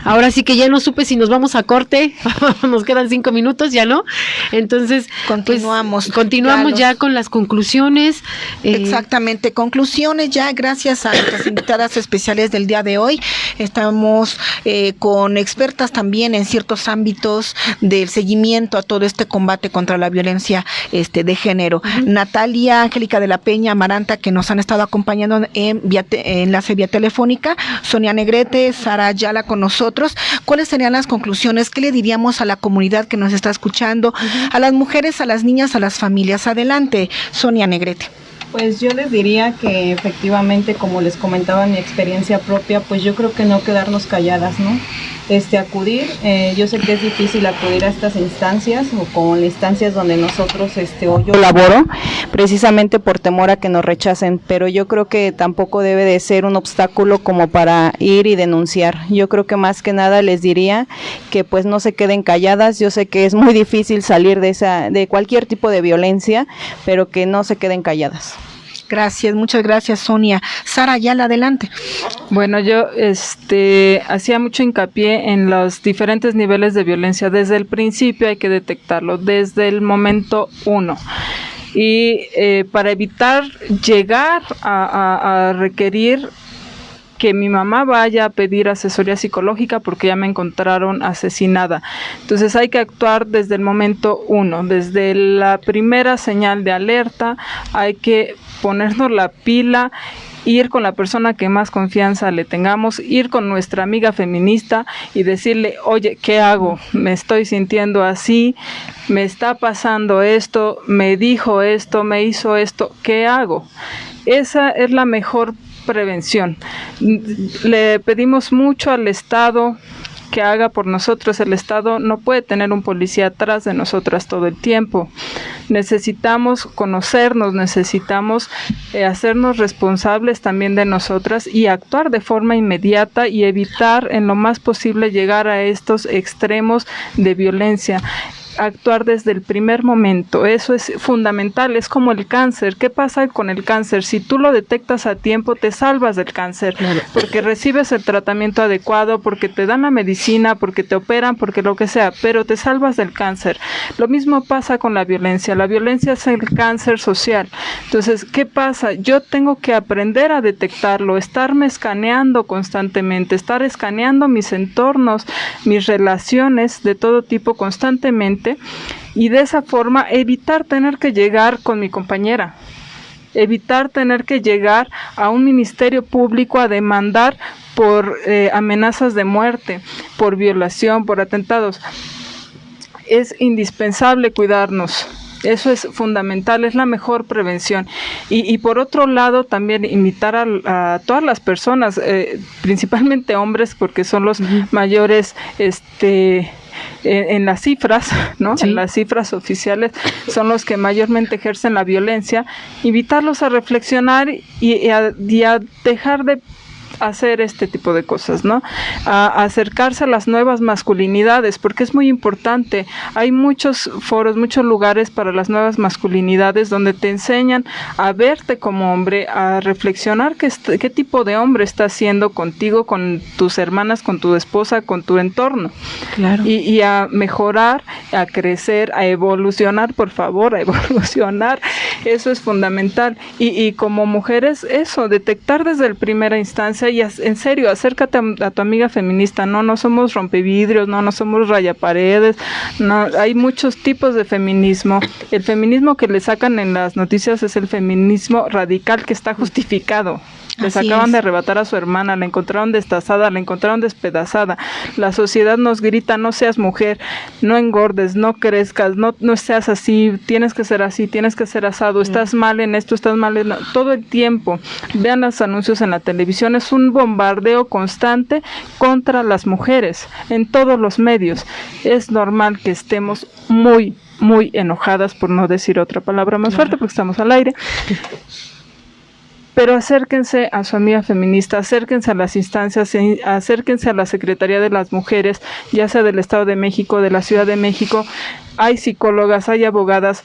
Ahora sí que ya no supe si nos vamos a corte. Nos quedan 5 minutos, ya no. Entonces, continuamos ya con las conclusiones. Exactamente, conclusiones ya, gracias a nuestras invitadas especiales del día de hoy. Estamos con expertas también en ciertos ámbitos del seguimiento a todo este combate contra la violencia de género. Natalia, Angélica de la Peña, Amaranta, que nos han estado acompañando en enlace vía telefónica, Sonia Negrete, Sara Ayala con nosotros. ¿Cuáles serían las conclusiones? ¿Qué le diríamos a la comunidad que nos está escuchando, a las mujeres, a las niñas, a las familias? Adelante, Sonia Negrete. Pues yo les diría que efectivamente, como les comentaba en mi experiencia propia, pues yo creo que no quedarnos calladas, ¿no? Acudir, yo sé que es difícil acudir a estas instancias o con instancias donde nosotros o yo laboro, precisamente por temor a que nos rechacen, pero yo creo que tampoco debe de ser un obstáculo como para ir y denunciar. Yo creo que más que nada les diría que pues no se queden calladas. Yo sé que es muy difícil salir de cualquier tipo de violencia, pero que no se queden calladas. Gracias, muchas gracias, Sonia. Sara Ayala, adelante. Bueno, yo hacía mucho hincapié en los diferentes niveles de violencia. Desde el principio hay que detectarlo, desde el momento 1. Y para evitar llegar a requerir que mi mamá vaya a pedir asesoría psicológica porque ya me encontraron asesinada. Entonces hay que actuar desde el momento 1, desde la primera señal de alerta, hay que ponernos la pila, ir con la persona que más confianza le tengamos, ir con nuestra amiga feminista y decirle, oye, ¿qué hago? Me estoy sintiendo así, me está pasando esto, me dijo esto, me hizo esto, ¿qué hago? Esa es la mejor prevención. Le pedimos mucho al Estado que haga por nosotros. El Estado no puede tener un policía atrás de nosotras todo el tiempo. Necesitamos conocernos, necesitamos hacernos responsables también de nosotras y actuar de forma inmediata y evitar en lo más posible llegar a estos extremos de violencia. Actuar desde el primer momento, eso es fundamental, es como el cáncer. ¿Qué pasa con el cáncer? Si tú lo detectas a tiempo, te salvas del cáncer, porque recibes el tratamiento adecuado, porque te dan la medicina, porque te operan, porque lo que sea, pero te salvas del cáncer. Lo mismo pasa con la violencia es el cáncer social. Entonces, ¿qué pasa? Yo tengo que aprender a detectarlo, estarme escaneando constantemente, estar escaneando mis entornos, mis relaciones de todo tipo constantemente, y de esa forma evitar tener que llegar con mi compañera, evitar tener que llegar a un ministerio público a demandar por amenazas de muerte, por violación, por atentados. Es indispensable cuidarnos. Eso es fundamental, es la mejor prevención. Y por otro lado, también invitar a todas las personas, principalmente hombres, porque son los mayores en las cifras, ¿no? Sí. En las cifras oficiales son los que mayormente ejercen la violencia, invitarlos a reflexionar y a dejar de hacer este tipo de cosas, ¿no? A acercarse a las nuevas masculinidades, porque es muy importante. Hay muchos foros, muchos lugares para las nuevas masculinidades donde te enseñan a verte como hombre, a reflexionar qué tipo de hombre estás siendo contigo, con tus hermanas, con tu esposa, con tu entorno. Claro. Y a mejorar, a crecer, a evolucionar, por favor, a evolucionar. Eso es fundamental. Y como mujeres, eso, detectar desde la primera instancia. Y en serio, acércate a tu amiga feminista. No somos rompevidrios, no somos rayaparedes, no, hay muchos tipos de feminismo. El feminismo que le sacan en las noticias es el feminismo radical, que está justificado. Les acaban de arrebatar a su hermana, la encontraron destazada, la encontraron despedazada. La sociedad nos grita, no seas mujer, no engordes, no crezcas, no seas así, tienes que ser así, tienes que ser asado, estás mal en esto, estás mal en todo el tiempo. Vean los anuncios en la televisión, es un bombardeo constante contra las mujeres en todos los medios. Es normal que estemos muy, muy enojadas, por no decir otra palabra más fuerte, porque estamos al aire. Pero acérquense a su amiga feminista, acérquense a las instancias, acérquense a la Secretaría de las Mujeres, ya sea del Estado de México, de la Ciudad de México. Hay psicólogas, hay abogadas.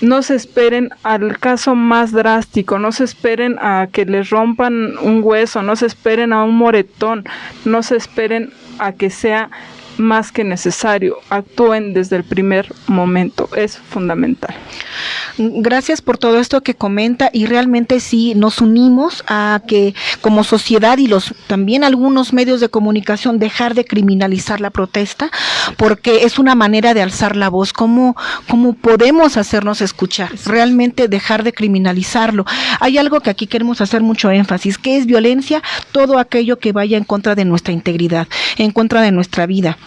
No se esperen al caso más drástico, no se esperen a que les rompan un hueso, no se esperen a un moretón, no se esperen a que sea más que necesario. Actúen desde el primer momento, es fundamental. Gracias por todo esto que comenta, y realmente sí nos unimos a que como sociedad y también algunos medios de comunicación dejar de criminalizar la protesta, porque es una manera de alzar la voz. ¿Cómo podemos hacernos escuchar? Realmente dejar de criminalizarlo. Hay algo que aquí queremos hacer mucho énfasis, que es violencia, todo aquello que vaya en contra de nuestra integridad, en contra de nuestra vida.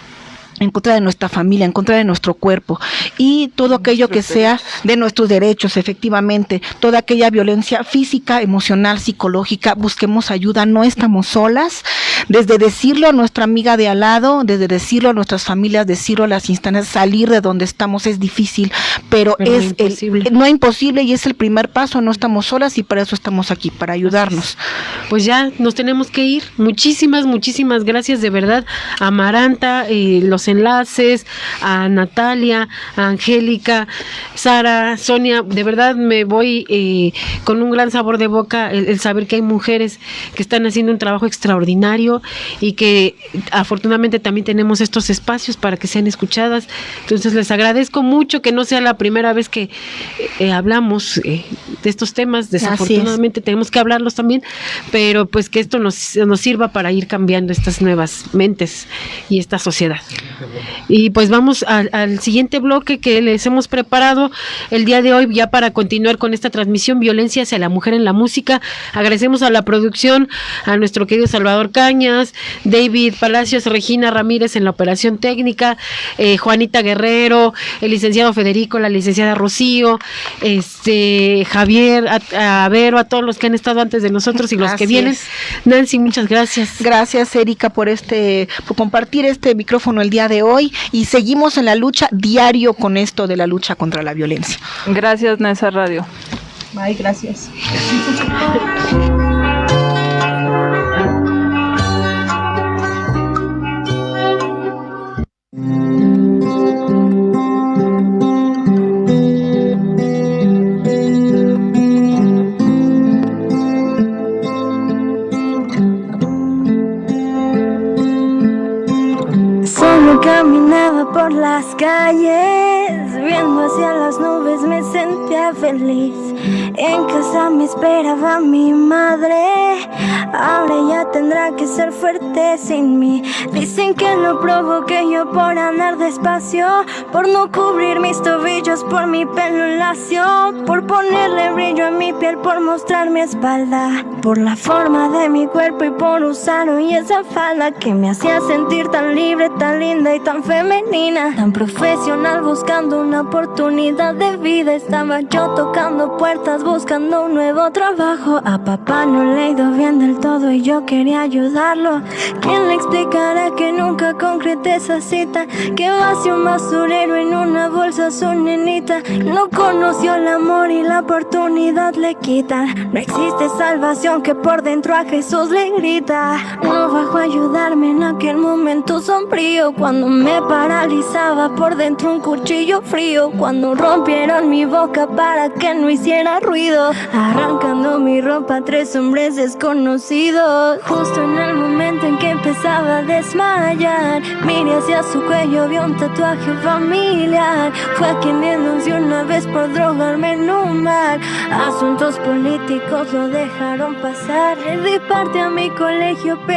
en contra de nuestra familia, en contra de nuestro cuerpo y todo aquello que sea de nuestros derechos, efectivamente, toda aquella violencia física, emocional, psicológica, busquemos ayuda, no estamos solas, desde decirlo a nuestra amiga de al lado, desde decirlo a nuestras familias, decirlo a las instancias, salir de donde estamos es difícil, pero es no imposible y es el primer paso, no estamos solas y para eso estamos aquí, para ayudarnos. Pues ya nos tenemos que ir, muchísimas gracias de verdad a Amaranta, los enlaces, a Natalia, a Angélica, Sara, Sonia, de verdad me voy con un gran sabor de boca el saber que hay mujeres que están haciendo un trabajo extraordinario y que afortunadamente también tenemos estos espacios para que sean escuchadas. Entonces les agradezco mucho, que no sea la primera vez que hablamos de estos temas, desafortunadamente tenemos que hablarlos también, pero pues que esto nos sirva para ir cambiando estas nuevas mentes y esta sociedad. Y pues vamos al siguiente bloque que les hemos preparado el día de hoy ya para continuar con esta transmisión, violencia hacia la mujer en la música. Agradecemos a la producción, a nuestro querido Salvador Cañas, David Palacios, Regina Ramírez en la operación técnica, Juanita Guerrero, el licenciado Federico, la licenciada Rocío, Javier, a Vero, a todos los que han estado antes de nosotros y los que vienen. Nancy, muchas gracias. Gracias, Erika, por compartir este micrófono el día de hoy y seguimos en la lucha diario con esto de la lucha contra la violencia. Gracias, Nesa Radio. Bye, gracias. Caminaba por las calles, viendo hacia las nubes me sentía feliz. En casa me esperaba mi madre, ahora ella tendrá que ser fuerte sin mí. Dicen que lo provoqué yo por andar despacio, por no cubrir mis tobillos, por mi pelo lacio, por ponerle brillo a mi piel, por mostrar mi espalda, por la forma de mi cuerpo y por usar hoy esa falda que me hacía sentir tan libre, tan linda y tan femenina, tan profesional, buscando una oportunidad de vida. Estaba yo tocando puertas, buscando un nuevo trabajo. A papá no le ha ido bien del todo y yo quería ayudarlo. ¿Quién le explicará que nunca concreté esa cita? Que vació un basurero en una bolsa a su nenita. No conoció el amor y la oportunidad le quitan. No existe salvación, que por dentro a Jesús le grita. No bajó a ayudarme en aquel momento sombrío, cuando me paralizaba por dentro un cuchillo frío, cuando rompieron mi boca para que no hiciera ruido, arrancando mi ropa 3 hombres desconocidos. Justo en el momento en que empezaba a desmayar, miré hacia su cuello, vi un tatuaje familiar. Fue a quien denunció una vez por drogarme en un bar. Asuntos políticos lo dejaron pasar. Le di parte a mi colegio, pero